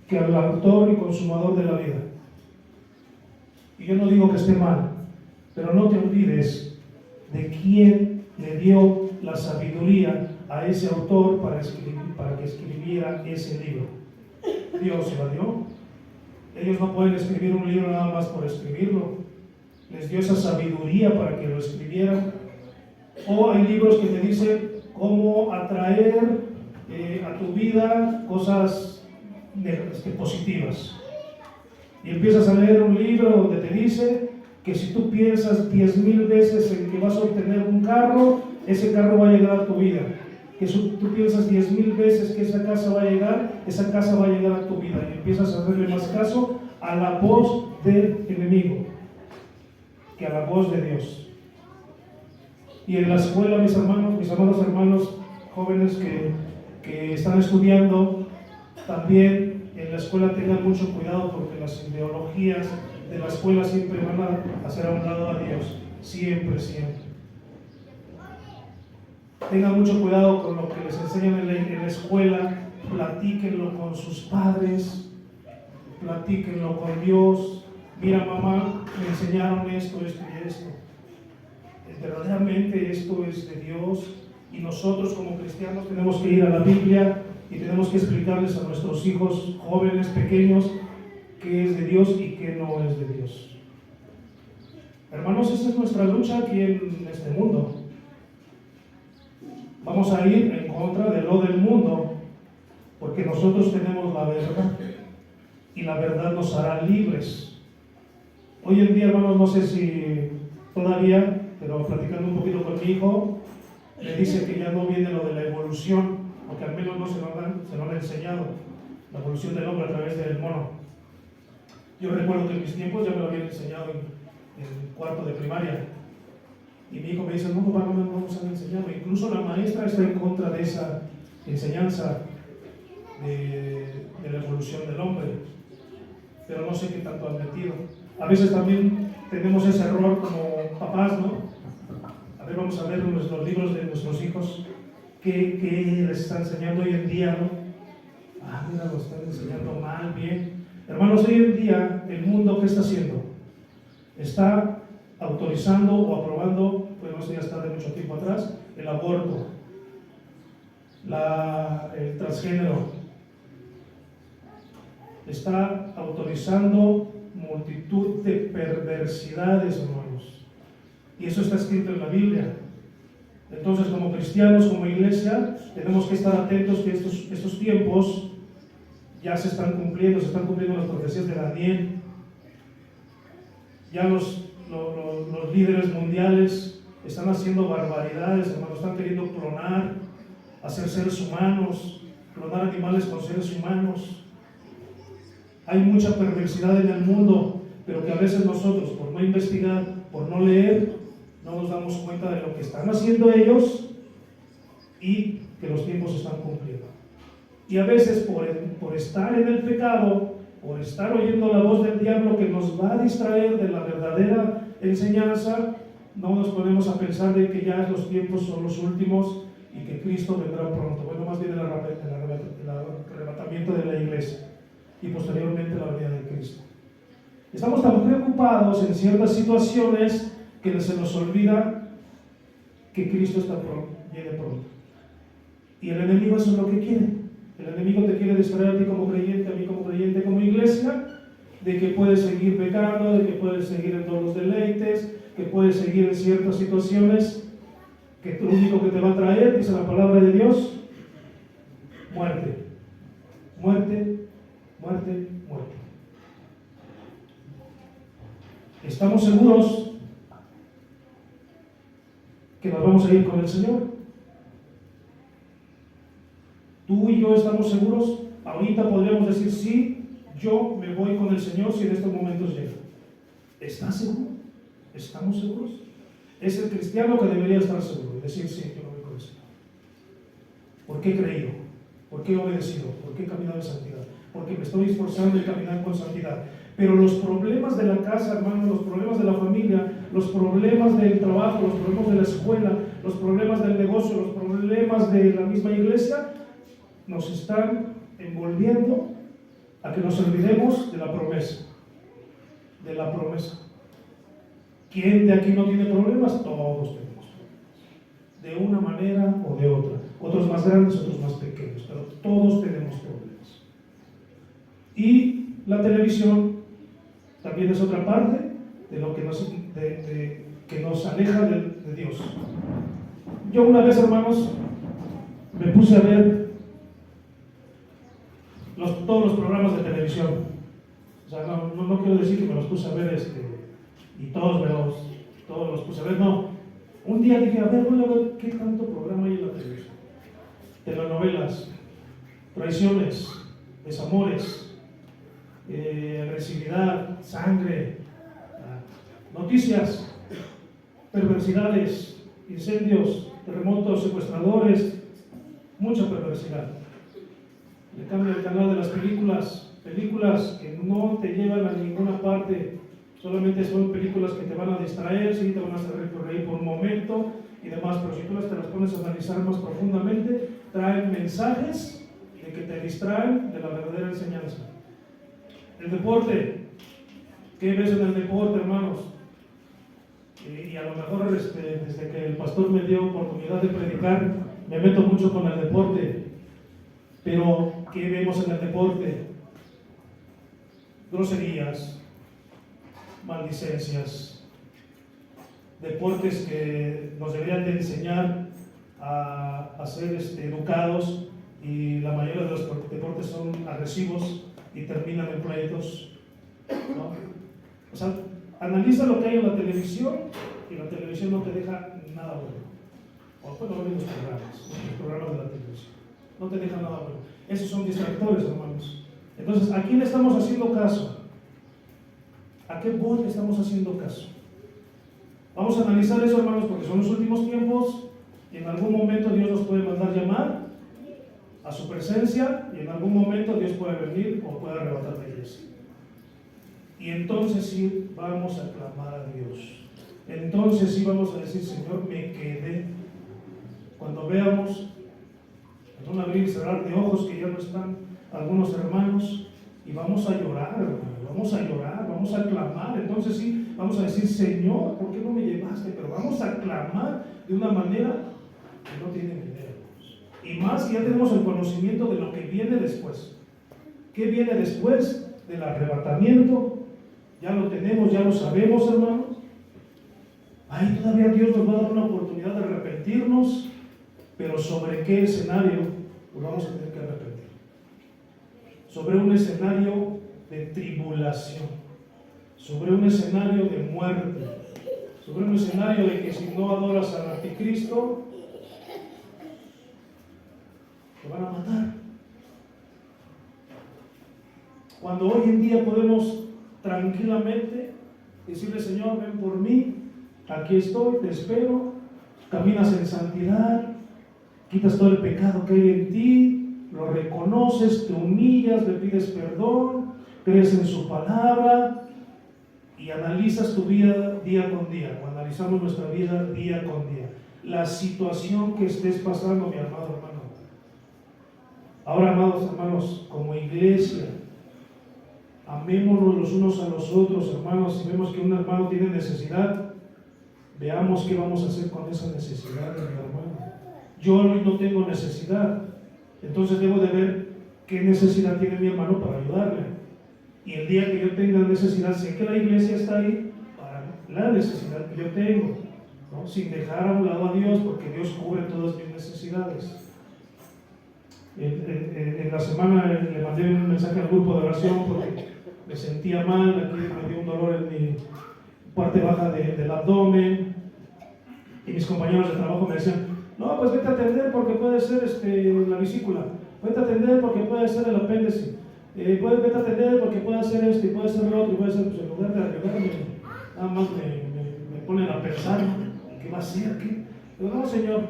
que al autor y consumador de la vida. Y yo no digo que esté mal, pero no te olvides de quién le dio la sabiduría a ese autor para que escribiera ese libro. Dios se la dio. Ellos no pueden escribir un libro nada más por escribirlo. Les dio esa sabiduría para que lo escribieran. O hay libros que te dicen cómo atraer a tu vida cosas positivas. Y empiezas a leer un libro donde te dice que si tú piensas 10,000 veces en que vas a obtener un carro, ese carro va a llegar a tu vida. Que si tú piensas 10,000 veces que esa casa va a llegar a tu vida. Y empiezas a hacerle más caso a la voz del enemigo que a la voz de Dios. Y en la escuela, mis hermanos jóvenes que están estudiando, también en la escuela tengan mucho cuidado, porque las ideologías de la escuela siempre van a hacer a un lado a Dios. Siempre. Tengan mucho cuidado con lo que les enseñan en la escuela. Platíquenlo con sus padres, platíquenlo con Dios. Mira, mamá, me enseñaron esto y esto. Verdaderamente esto es de Dios, y nosotros como cristianos tenemos que ir a la Biblia y tenemos que explicarles a nuestros hijos jóvenes, pequeños, qué es de Dios y qué no es de Dios. Hermanos, esta es nuestra lucha aquí en este mundo. Vamos a ir en contra de lo del mundo, porque nosotros tenemos la verdad, y la verdad nos hará libres. Hoy en día, hermanos, no sé si todavía, pero platicando un poquito con mi hijo, me dice que ya no viene lo de la evolución, porque al menos no se lo han enseñado, la evolución del hombre a través del mono. Yo recuerdo que en mis tiempos ya me lo habían enseñado en cuarto de primaria. Y mi hijo me dice, no, papá, no nos han enseñado. Incluso la maestra está en contra de esa enseñanza de la evolución del hombre. Pero no sé qué tanto han metido. A veces también tenemos ese error como papás, ¿no? A ver, vamos a ver los libros de nuestros hijos, qué les está enseñando hoy en día, ¿no? Mira, lo están enseñando mal, bien. Hermanos, hoy en día, el mundo, ¿qué está haciendo? Está autorizando o aprobando, pues no sé, ya está de mucho tiempo atrás, el aborto, el transgénero. Está autorizando multitud de perversidades, hermanos. Y eso está escrito en la Biblia. Entonces, como cristianos, como iglesia, tenemos que estar atentos que estos tiempos ya se están cumpliendo las profecías de Daniel. Ya los líderes mundiales están haciendo barbaridades, hermanos, están queriendo clonar, hacer seres humanos, clonar animales con seres humanos. Hay mucha perversidad en el mundo, pero que a veces nosotros, por no investigar, por no leer, no nos damos cuenta de lo que están haciendo ellos y que los tiempos se están cumpliendo. Y a veces por estar en el pecado, por estar oyendo la voz del diablo que nos va a distraer de la verdadera enseñanza, no nos ponemos a pensar de que ya los tiempos son los últimos y que Cristo vendrá pronto. Bueno, más bien el arrebatamiento de la iglesia y posteriormente la venida de Cristo. Estamos tan preocupados en ciertas situaciones que se nos olvida que Cristo viene pronto. Y el enemigo eso es lo que quiere. El enemigo te quiere distraer a ti como creyente, a mí como creyente, como iglesia, de que puedes seguir pecando, de que puedes seguir en todos los deleites, que puedes seguir en ciertas situaciones, que lo único que te va a traer, dice la palabra de Dios, muerte. Muerte, muerte, muerte. ¿Estamos seguros que nos vamos a ir con el Señor? Tú y yo estamos seguros. Ahorita podríamos decir, sí, yo me voy con el Señor si en estos momentos llega. ¿Estás seguro? ¿Estamos seguros? Es el cristiano que debería estar seguro y decir, sí, yo me voy con el Señor. ¿Por qué he creído? ¿Por qué he obedecido? ¿Por qué he caminado en santidad? Porque me estoy esforzando en caminar con santidad. Pero los problemas de la casa, hermanos, los problemas de la familia, los problemas del trabajo, los problemas de la escuela, los problemas del negocio, los problemas de la misma iglesia, nos están envolviendo a que nos olvidemos de la promesa. De la promesa. ¿Quién de aquí no tiene problemas? Todos tenemos problemas. De una manera o de otra. Otros más grandes, otros más pequeños. Pero todos tenemos problemas. Y la televisión también es otra parte de lo que que nos aleja de Dios. Yo una vez, hermanos, me puse a ver todos los programas de televisión. O sea, no quiero decir que me los puse a ver y todos los puse a ver, no. Un día dije, voy a ver qué tanto programa hay en la televisión. Telenovelas, traiciones, desamores, agresividad, sangre, noticias, perversidades, incendios, terremotos, secuestradores, mucha perversidad. Le cambia el canal de las películas que no te llevan a ninguna parte, solamente son películas que te van a distraer, sí, te van a hacer reír por un momento y demás, pero si tú te las pones a analizar más profundamente, traen mensajes de que te distraen de la verdadera enseñanza. El deporte, ¿qué ves en el deporte, hermanos? Y a lo mejor desde que el pastor me dio oportunidad de predicar, me meto mucho con el deporte. Pero, ¿qué vemos en el deporte? Groserías, maldicencias, deportes que nos deberían de enseñar a ser educados, y la mayoría de los deportes son agresivos y terminan en pleitos, ¿no? O sea, analiza lo que hay en la televisión y la televisión no te deja nada bueno. O bueno, no ven los programas de la televisión. No te deja nada bueno. Esos son distractores, hermanos. Entonces, ¿a quién estamos haciendo caso? ¿A qué voz estamos haciendo caso? Vamos a analizar eso, hermanos, porque son los últimos tiempos y en algún momento Dios nos puede mandar llamar a su presencia y en algún momento Dios puede venir o puede arrebatar la iglesia. Y entonces sí vamos a clamar a Dios. Entonces sí vamos a decir, Señor, me quedé. Cuando veamos, en un abrir y cerrar de ojos que ya no están algunos hermanos, y vamos a llorar, hermano, vamos a llorar, vamos a clamar. Entonces sí, vamos a decir, Señor, ¿por qué no me llevaste? Pero vamos a clamar de una manera que no tienen idea. Y más que ya tenemos el conocimiento de lo que viene después. ¿Qué viene después del arrebatamiento? Ya lo tenemos, ya lo sabemos, hermanos. Ahí todavía Dios nos va a dar una oportunidad de arrepentirnos, pero ¿sobre qué escenario nos vamos a tener que arrepentir? Sobre un escenario de tribulación, sobre un escenario de muerte, sobre un escenario de que si no adoras al anticristo, te van a matar. Cuando hoy en día podemos tranquilamente decirle: Señor, ven por mí, aquí estoy, te espero, caminas en santidad, quitas todo el pecado que hay en ti, lo reconoces, te humillas, le pides perdón, crees en su palabra y analizas tu vida día con día, o analizamos nuestra vida día con día, la situación que estés pasando, mi amado hermano. Ahora, amados hermanos, como iglesia, amémonos los unos a los otros, hermanos. Si vemos que un hermano tiene necesidad, veamos qué vamos a hacer con esa necesidad de mi hermano. Yo hoy no tengo necesidad, entonces debo de ver qué necesidad tiene mi hermano para ayudarle. Y el día que yo tenga necesidad, sé que la iglesia está ahí para la necesidad que yo tengo, ¿no? Sin dejar a un lado a Dios, porque Dios cubre todas mis necesidades. En la semana le mandé un mensaje al grupo de oración porque me sentía mal, aquí me dio un dolor en mi parte baja del abdomen, y mis compañeros de trabajo me decían: no, pues vete a atender porque puede ser la vesícula, vete a atender porque puede ser el apéndice, vete a atender porque puede ser esto y puede ser lo otro, y puede ser, pues en lugar de ayudarme, nada más me ponen a pensar: ¿qué va a hacer? ¿Qué? Pero no, Señor,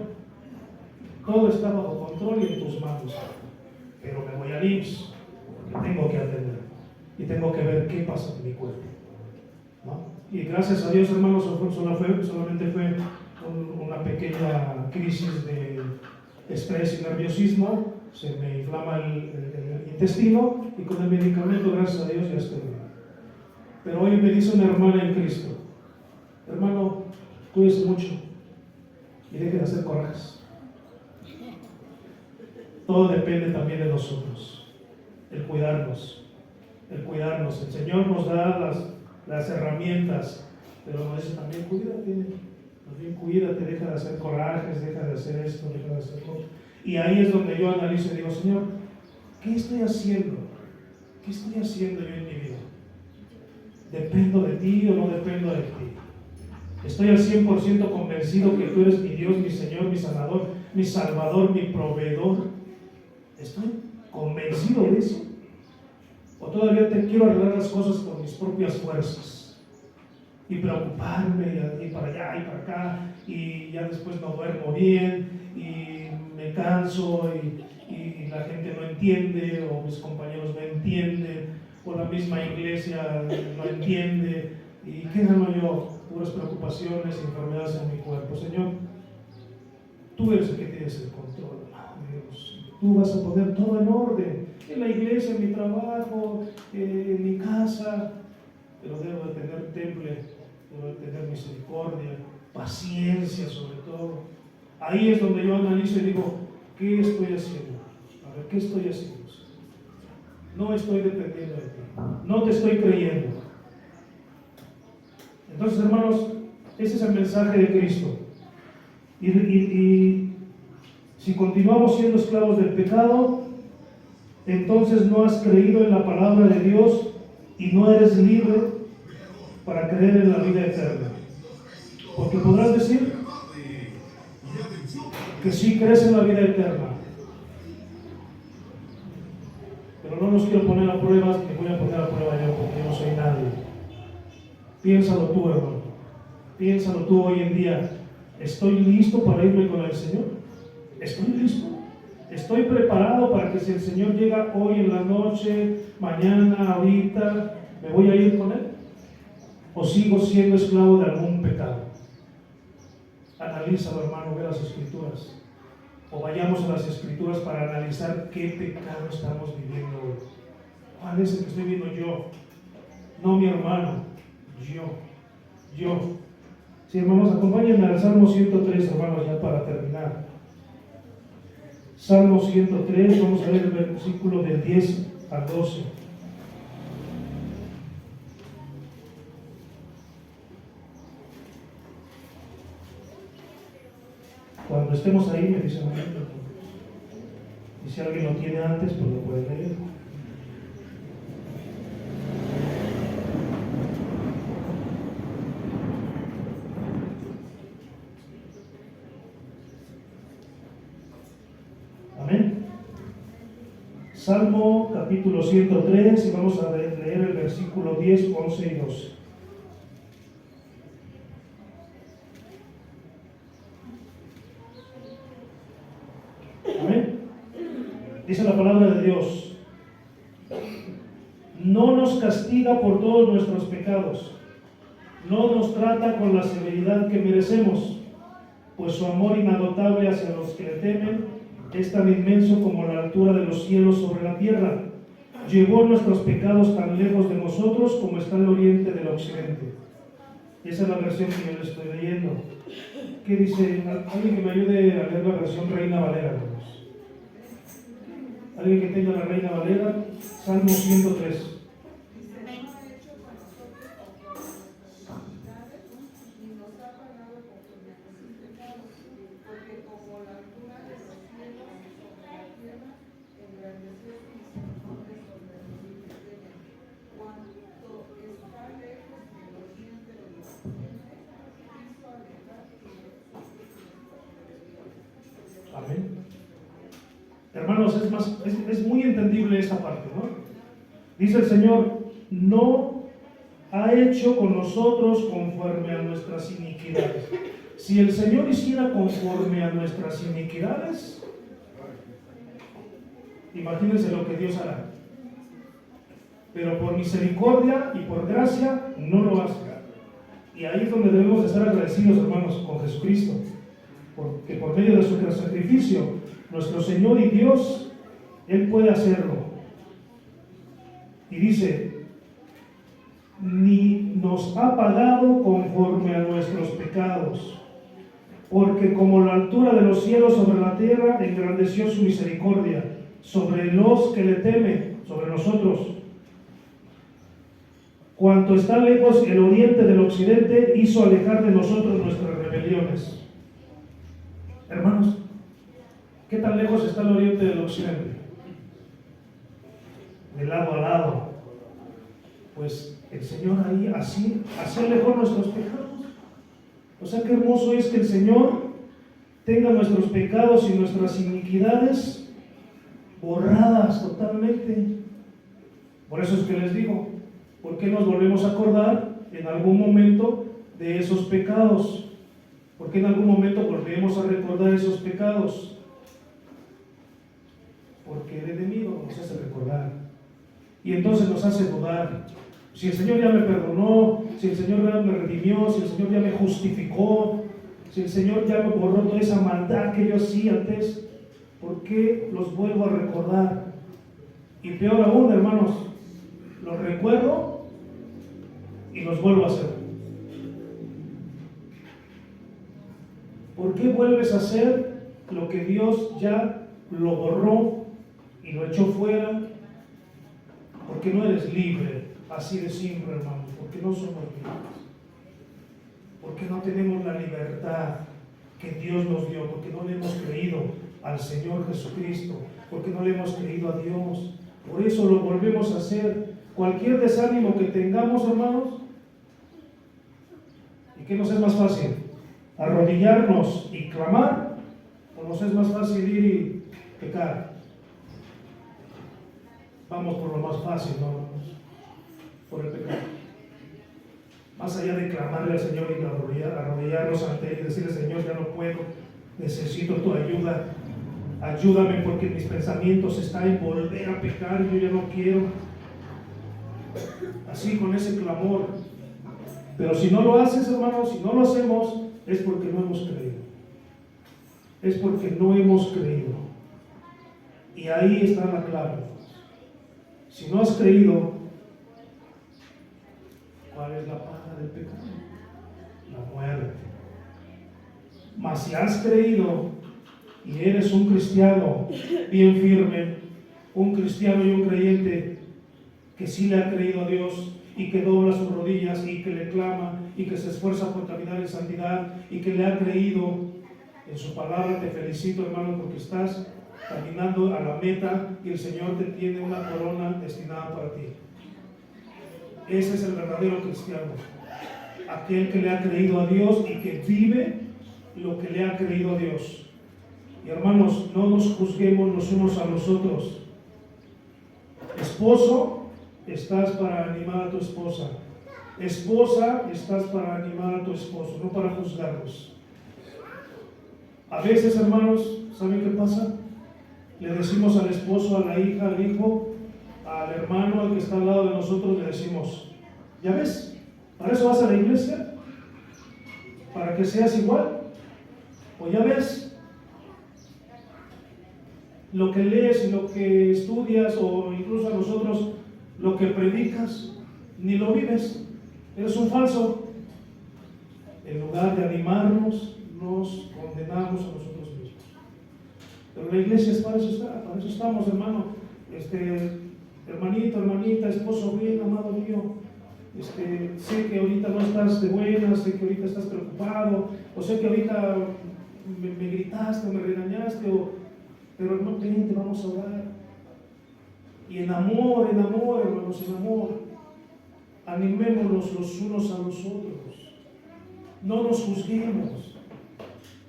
todo está bajo control y en tus manos, pero me voy al IMSS porque tengo que atender y tengo que ver qué pasa en mi cuerpo, ¿no? Y gracias a Dios, hermanos, solamente fue una pequeña crisis de estrés y nerviosismo, se me inflama el intestino y con el medicamento, gracias a Dios, ya estoy bien. Pero hoy me dice una hermana en Cristo: hermano, cuídese mucho y deje de hacer corajes. Todo depende también de nosotros, el cuidarnos. El Señor nos da las herramientas, pero nos dice también: cuídate, deja de hacer corajes, deja de hacer esto, deja de hacer todo. Y ahí es donde yo analizo y digo: Señor, ¿qué estoy haciendo? ¿Qué estoy haciendo yo en mi vida? ¿Dependo de ti o no dependo de ti? Estoy al 100% convencido que tú eres mi Dios, mi Señor, mi sanador, mi salvador, mi proveedor. Estoy convencido de eso. O todavía te quiero arreglar las cosas con mis propias fuerzas y preocuparme y para allá y para acá, y ya después no duermo bien y me canso y la gente no entiende, o mis compañeros no entienden, o la misma iglesia no entiende, y qué gano yo, puras preocupaciones y enfermedades en mi cuerpo. Señor, tú eres el que tienes el control, Dios. Tú vas a poner todo en orden, en la iglesia, en mi trabajo, en mi casa, pero debo de tener temple, debo de tener misericordia, paciencia sobre todo. Ahí es donde yo analizo y digo: ¿qué estoy haciendo? A ver, ¿qué estoy haciendo? No estoy dependiendo de ti, no te estoy creyendo. Entonces, hermanos, ese es el mensaje de Cristo. Y si continuamos siendo esclavos del pecado, entonces no has creído en la palabra de Dios y no eres libre para creer en la vida eterna. Porque podrás decir que sí crees en la vida eterna, pero no los quiero poner a pruebas, ni voy a poner a prueba yo, porque yo no soy nadie. Piénsalo tú, hermano. Piénsalo tú hoy en día. ¿Estoy listo para irme con el Señor? ¿Estoy listo? ¿Estoy preparado para que si el Señor llega hoy en la noche, mañana, ahorita, me voy a ir con Él? ¿O sigo siendo esclavo de algún pecado? Analízalo, hermano, ve las Escrituras. O vayamos a las Escrituras para analizar qué pecado estamos viviendo hoy. ¿Cuál es el que estoy viviendo yo? No mi hermano, yo. Sí, hermanos, acompáñenme al Salmo 103, hermanos, ya para terminar. Salmo 103, vamos a ver el versículo del 10 al 12. Cuando estemos ahí me dicen amén. Y si alguien lo tiene antes, pues lo puede leer. Amén. Salmo capítulo 103 y vamos a leer el versículo 10, 11 y 12. Amén. Dice la palabra de Dios: no nos castiga por todos nuestros pecados, no nos trata con la severidad que merecemos, pues su amor inagotable hacia los que le temen es tan inmenso como la altura de los cielos sobre la tierra. Llevó nuestros pecados tan lejos de nosotros como está el oriente del occidente. Esa es la versión que yo le estoy leyendo. ¿Qué dice? Alguien que me ayude a leer la versión Reina Valera, hermanos. Alguien que tenga la Reina Valera, Salmo 103. Amén. Hermanos, es muy entendible esa parte, ¿no? Dice el Señor: no ha hecho con nosotros conforme a nuestras iniquidades. Si el Señor hiciera conforme a nuestras iniquidades, imagínense lo que Dios hará. Pero por misericordia y por gracia no lo hace. Y ahí es donde debemos de estar agradecidos, hermanos, con Jesucristo, porque por medio de su sacrificio, nuestro Señor y Dios, Él puede hacerlo. Y dice: ni nos ha pagado conforme a nuestros pecados, porque como la altura de los cielos sobre la tierra, engrandeció su misericordia sobre los que le temen, sobre nosotros. Cuanto está lejos el oriente del occidente, hizo alejar de nosotros nuestras rebeliones. Hermanos, ¿qué tan lejos está el oriente del occidente? De lado a lado. Pues el Señor ahí así alejó nuestros pecados. O sea, qué hermoso es que el Señor tenga nuestros pecados y nuestras iniquidades borradas totalmente. Por eso es que les digo, ¿por qué nos volvemos a acordar en algún momento de esos pecados? ¿Por qué en algún momento volvemos a recordar esos pecados? Porque el enemigo nos hace recordar. Y entonces nos hace dudar. Si el Señor ya me perdonó, si el Señor ya me redimió, si el Señor ya me justificó, si el Señor ya me borró toda esa maldad que yo hacía antes, ¿por qué los vuelvo a recordar? Y peor aún, hermanos, los recuerdo y los vuelvo a hacer. ¿Por qué vuelves a hacer lo que Dios ya lo borró y lo echó fuera? Porque no eres libre, así de simple, hermano. Porque no somos libres. Porque no tenemos la libertad que Dios nos dio. Porque no le hemos creído al Señor Jesucristo. Porque no le hemos creído a Dios. Por eso lo volvemos a hacer. Cualquier desánimo que tengamos, hermanos, ¿y qué nos es más fácil? ¿Arrodillarnos y clamar? ¿O nos es más fácil ir y pecar? Vamos por lo más fácil, ¿no? Por el pecado. Más allá de clamarle al Señor y arrodillarnos ante Él y decirle: Señor, ya no puedo, necesito tu ayuda. Ayúdame porque mis pensamientos están en volver a pecar, yo ya no quiero. Así, con ese clamor. Pero si no lo haces, hermanos, si no lo hacemos, es porque no hemos creído. Es porque no hemos creído. Y ahí está la clave. Si no has creído, ¿cuál es la paga del pecado? La muerte. Mas si has creído y eres un cristiano bien firme, un cristiano y un creyente que sí le ha creído a Dios y que dobla sus rodillas y que le clama y que se esfuerza por caminar en santidad y que le ha creído, en su palabra. Te felicito, hermano, porque estás caminando a la meta y el Señor te tiene una corona destinada para ti. Ese es el verdadero cristiano, aquel que le ha creído a Dios y que vive lo que le ha creído a Dios. Y hermanos, no nos juzguemos los unos a los otros. Esposo, estás para animar a tu esposa. Esposa, estás para animar a tu esposo, no para juzgarlos. A veces, hermanos, ¿saben qué pasa? Le decimos al esposo, a la hija, al hijo, al hermano, al que está al lado de nosotros, le decimos: ¿ya ves? ¿Para eso vas a la iglesia? ¿Para que seas igual? ¿O ya ves? Lo que lees y lo que estudias, o incluso a nosotros, lo que predicas, ni lo vives. Eres un falso. En lugar de animarnos, nos condenamos a nosotros mismos. Pero la iglesia es para eso estamos, hermano. Hermanito, hermanita, esposo bien, amado mío. Sé que ahorita no estás de buenas, sé que ahorita estás preocupado, o sé que ahorita me gritaste, me regañaste, pero hermano, vente, vamos a orar. Y en amor, hermanos, en amor, animémonos los unos a los otros. No nos juzguemos,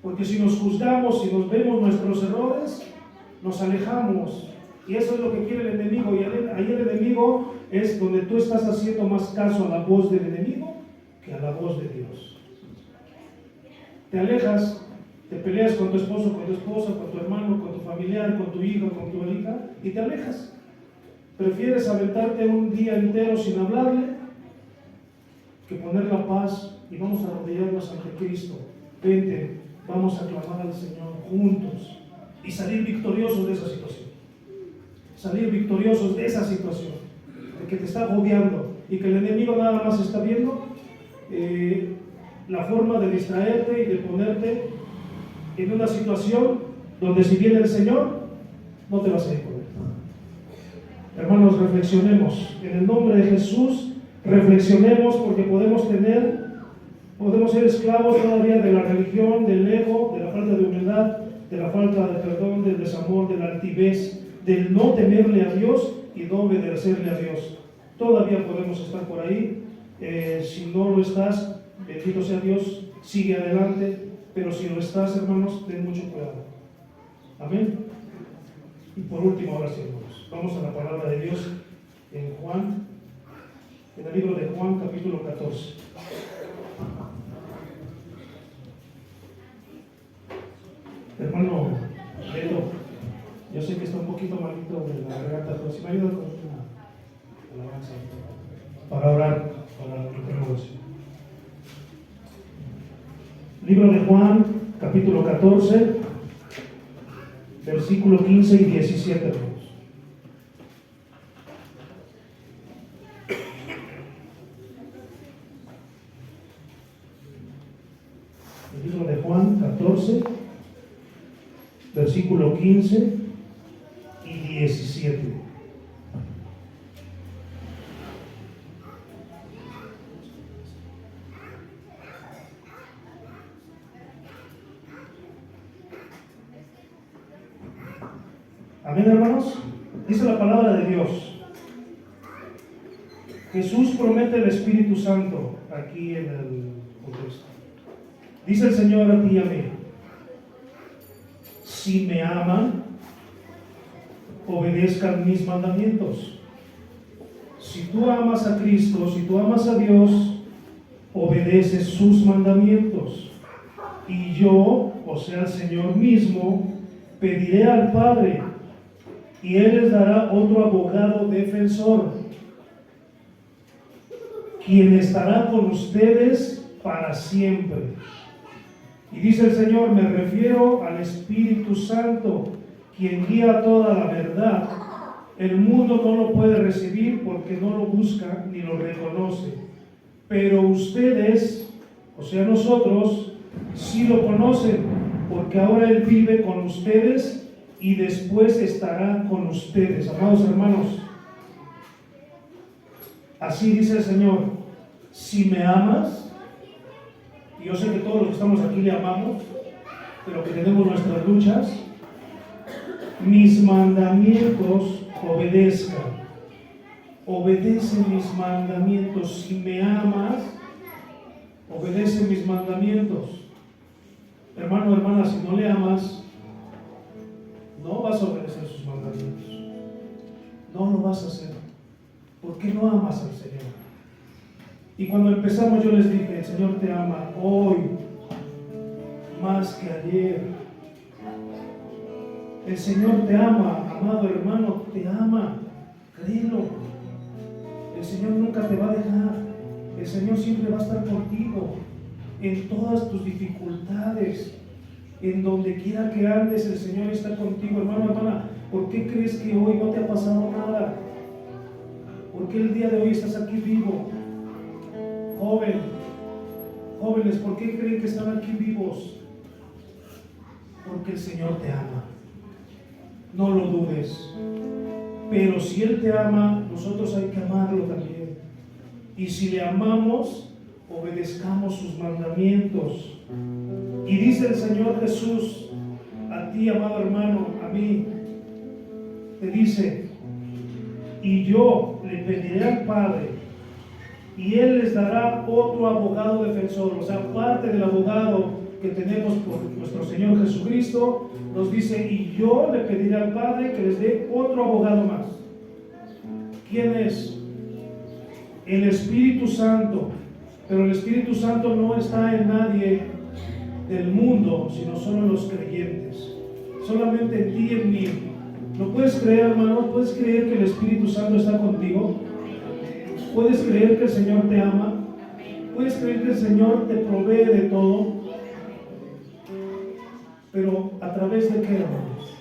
porque si nos juzgamos, si nos vemos nuestros errores, nos alejamos. Y eso es lo que quiere el enemigo. Y ahí el enemigo es donde tú estás haciendo más caso a la voz del enemigo que a la voz de Dios. Te alejas, te peleas con tu esposo, con tu esposa, con tu hermano, con tu familiar, con tu hijo, con tu hija, y te alejas. Prefieres aventarte un día entero sin hablarle que poner la paz y vamos a arrodillarnos ante Cristo. Vente, vamos a clamar al Señor juntos y salir victoriosos de esa situación. Salir victoriosos de esa situación, de que te está agobiando y que el enemigo nada más está viendo la forma de distraerte y de ponerte en una situación donde si viene el Señor, no te vas a ir con él. Hermanos, reflexionemos. En el nombre de Jesús, reflexionemos, porque podemos ser esclavos todavía de la religión, del ego, de la falta de humildad, de la falta de perdón, del desamor, de la altivez, del no temerle a Dios y no obedecerle a Dios. Todavía podemos estar por ahí. Si no lo estás, bendito sea Dios, sigue adelante. Pero si lo estás, hermanos, ten mucho cuidado. Amén. Y por último, ahora sí, hermanos, vamos a la palabra de Dios en Juan, en el libro de Juan, capítulo 14. Hermano Beto, yo sé que está un poquito malito de la garganta, pero si me ayuda con una alabanza para orar, para lo que tenemos. Libro de Juan, capítulo 14, versículo 15 y 17, hermanos. El libro de Juan 14, versículo 15 y 17. Amén, hermanos. Dice la palabra de Dios. Jesús promete el Espíritu Santo aquí en el contexto. Dice el Señor a ti y a mí: si me aman, obedezcan mis mandamientos. Si tú amas a Cristo, si tú amas a Dios, obedeces sus mandamientos. Y yo, o sea, el Señor mismo, pediré al Padre, y Él les dará otro abogado defensor, quien estará con ustedes para siempre. Y dice el Señor: me refiero al Espíritu Santo, quien guía toda la verdad. El mundo no lo puede recibir porque no lo busca ni lo reconoce. Pero ustedes, o sea nosotros, sí lo conocen, porque ahora Él vive con ustedes y después estará con ustedes. Amados hermanos, así dice el Señor: si me amas, y yo sé que todos los que estamos aquí le amamos, pero que tenemos nuestras luchas, mis mandamientos obedezca. Obedece mis mandamientos. Si me amas, obedece mis mandamientos. Hermano, hermana, si no le amas, no vas a obedecer sus mandamientos. No lo vas a hacer. ¿Por qué no amas al Señor? Y cuando empezamos yo les dije, el Señor te ama hoy más que ayer. El Señor te ama, amado hermano, te ama. Créelo. El Señor nunca te va a dejar. El Señor siempre va a estar contigo en todas tus dificultades. En donde quiera que andes, el Señor está contigo. Hermano, hermana, ¿por qué crees que hoy no te ha pasado nada? ¿Por qué el día de hoy estás aquí vivo? Jóvenes, ¿por qué creen que están aquí vivos? Porque el Señor te ama. No lo dudes. Pero si Él te ama, nosotros hay que amarlo también. Y si le amamos, obedezcamos sus mandamientos. Y dice el Señor Jesús a ti, amado hermano, a mí, te dice, y yo le pediré al Padre, y Él les dará otro abogado defensor. O sea, parte del abogado que tenemos por nuestro Señor Jesucristo, nos dice, y yo le pediré al Padre que les dé otro abogado más. ¿Quién es? El Espíritu Santo. Pero el Espíritu Santo no está en nadie del mundo, sino solo en los creyentes. Solamente en ti y en mí. ¿Lo puedes creer, hermano? ¿Puedes creer que el Espíritu Santo está contigo? ¿Puedes creer que el Señor te ama? ¿Puedes creer que el Señor te provee de todo? Pero ¿a través de qué, hermanos?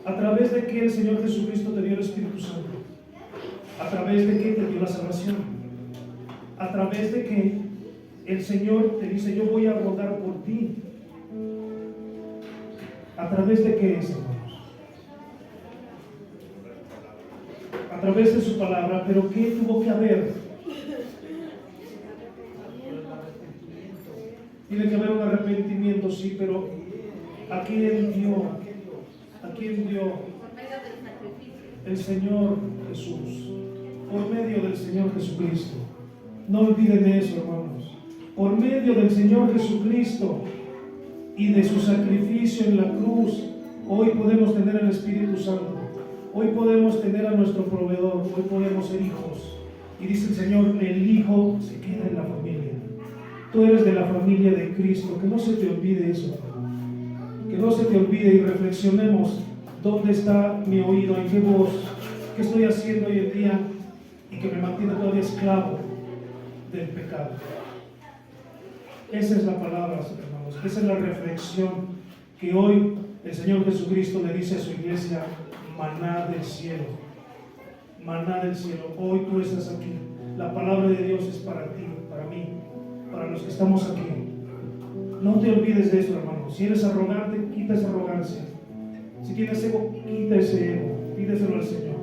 ¿A través de qué el Señor Jesucristo te dio el Espíritu Santo? ¿A través de qué te dio la salvación? ¿A través de qué el Señor te dice, yo voy a rogar por ti? ¿A través de qué es, hermanos? A través de su palabra. ¿Pero qué tuvo que haber? Tiene que haber un arrepentimiento, sí, pero ¿a quién dio? ¿A quién dio? El Señor Jesús. Por medio del Señor Jesucristo. No olviden eso, hermanos. Por medio del Señor Jesucristo y de su sacrificio en la cruz, hoy podemos tener el Espíritu Santo. Hoy podemos tener a nuestro proveedor. Hoy podemos ser hijos. Y dice el Señor, el hijo se queda en la familia. Tú eres de la familia de Cristo. Que no se te olvide eso. Que no se te olvide, y reflexionemos dónde está mi oído, en qué voz, qué estoy haciendo hoy en día y que me mantiene todavía esclavo del pecado. Esa es la palabra, hermanos. Esa es la reflexión que hoy el Señor Jesucristo le dice a su iglesia: maná del cielo. Maná del cielo. Hoy tú estás aquí. La palabra de Dios es para ti, para mí, para los que estamos aquí. No te olvides de eso, hermano. Si eres arrogante, quita esa arrogancia. Si tienes ego, quita ese ego. Pídeselo al Señor.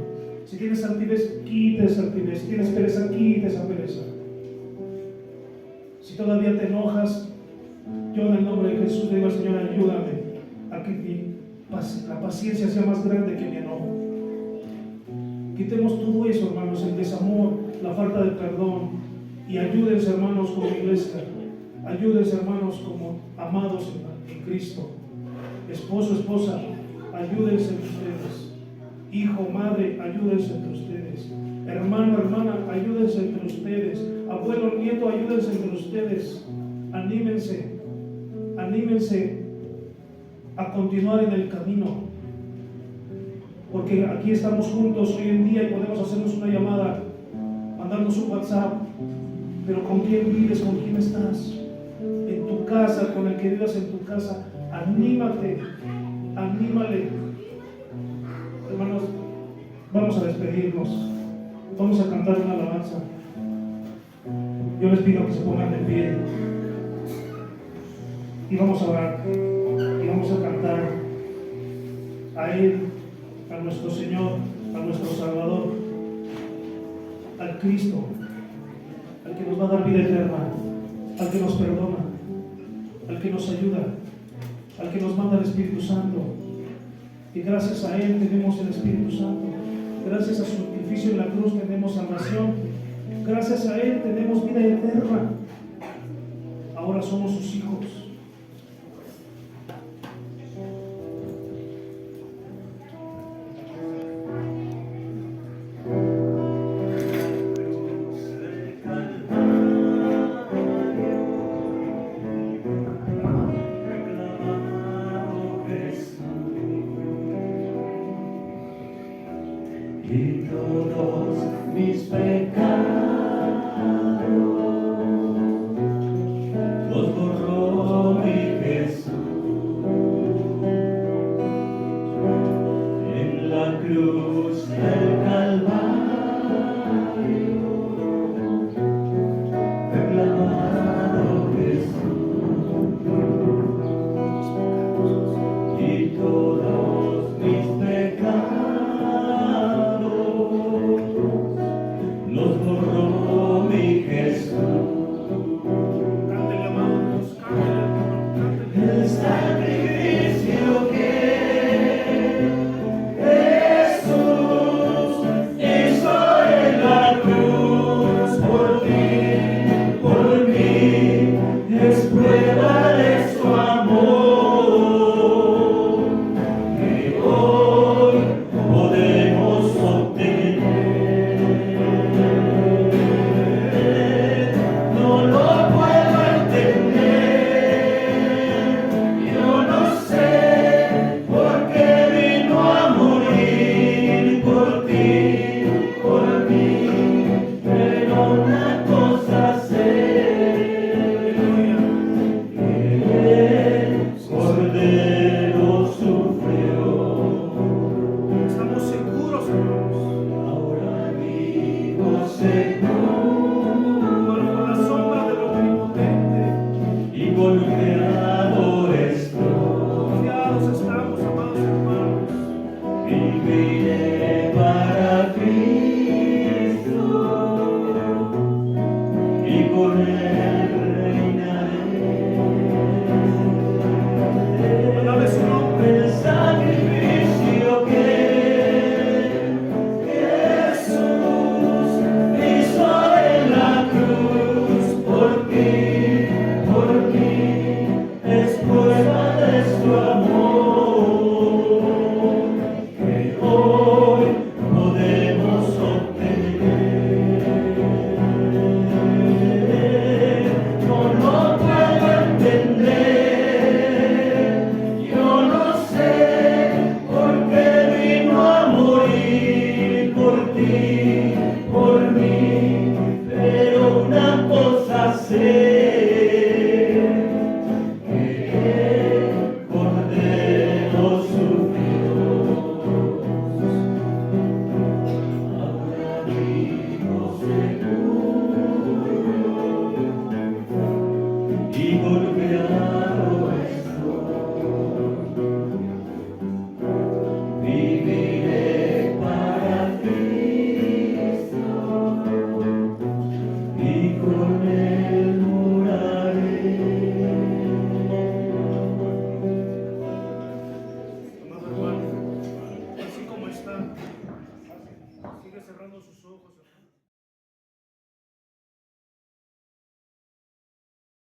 Si tienes altivez, quita esa altivez. Si tienes pereza, quita esa pereza. Si todavía te enojas, yo en el nombre de Jesús le digo al Señor, ayúdame a que la paciencia sea más grande que mi enojo. Quitemos todo eso, hermanos, el desamor, la falta de perdón, y ayúdense, hermanos, como iglesia. Ayúdense, hermanos, como amados en Cristo. Esposo, esposa, ayúdense entre ustedes. Hijo, madre, ayúdense entre ustedes. Hermano, hermana, ayúdense entre ustedes. Abuelo, nieto, ayúdense entre ustedes. Anímense, anímense a continuar en el camino. Porque aquí estamos juntos hoy en día y podemos hacernos una llamada, mandarnos un WhatsApp. Pero ¿con quién vives? ¿Con quién estás? En tu casa, con el que vivas en tu casa. Anímate, anímale. Hermanos, vamos a despedirnos. Vamos a cantar una alabanza. Yo les pido que se pongan de pie. Y vamos a orar. Y vamos a cantar a Él, a nuestro Señor, a nuestro Salvador, al Cristo, al que nos va a dar vida eterna, al que nos perdona, al que nos ayuda. al que nos manda el Espíritu Santo. Y gracias a Él tenemos el Espíritu Santo. Gracias a su sacrificio en la cruz tenemos salvación. Gracias a Él tenemos vida eterna. Ahora somos sus hijos. Y todos mis pecados los borró mi Jesús en la cruz del Calvario, reclamado Jesús, y todos mis pecados los borró mi Jesús. Cántale, amados, cántale. El sacrificio que Jesús hizo en la cruz por ti, es prueba de su amor que hoy podemos obtener. No lo puedo entender, yo no sé por qué vino a morir por ti, por mí, pero una cosa sé, que el Cordero sufrió. Estamos seguros, hermanos, Ahora vivo seguro bajo la sombra del Omnipotente. y golpeado estoy. Confiados estamos, amados hermanos. Viviré para Cristo y con Él reinaré. Alabe su nombre. El sacrificio que Jesús hizo en la cruz por ti, es prueba de su amor que hoy podemos obtener. No lo puedo entender, yo no sé por qué vino a morir por ti, por mí, pero una cosa sé, que el Cordero sufrió. Ahora vivo seguro y golpeado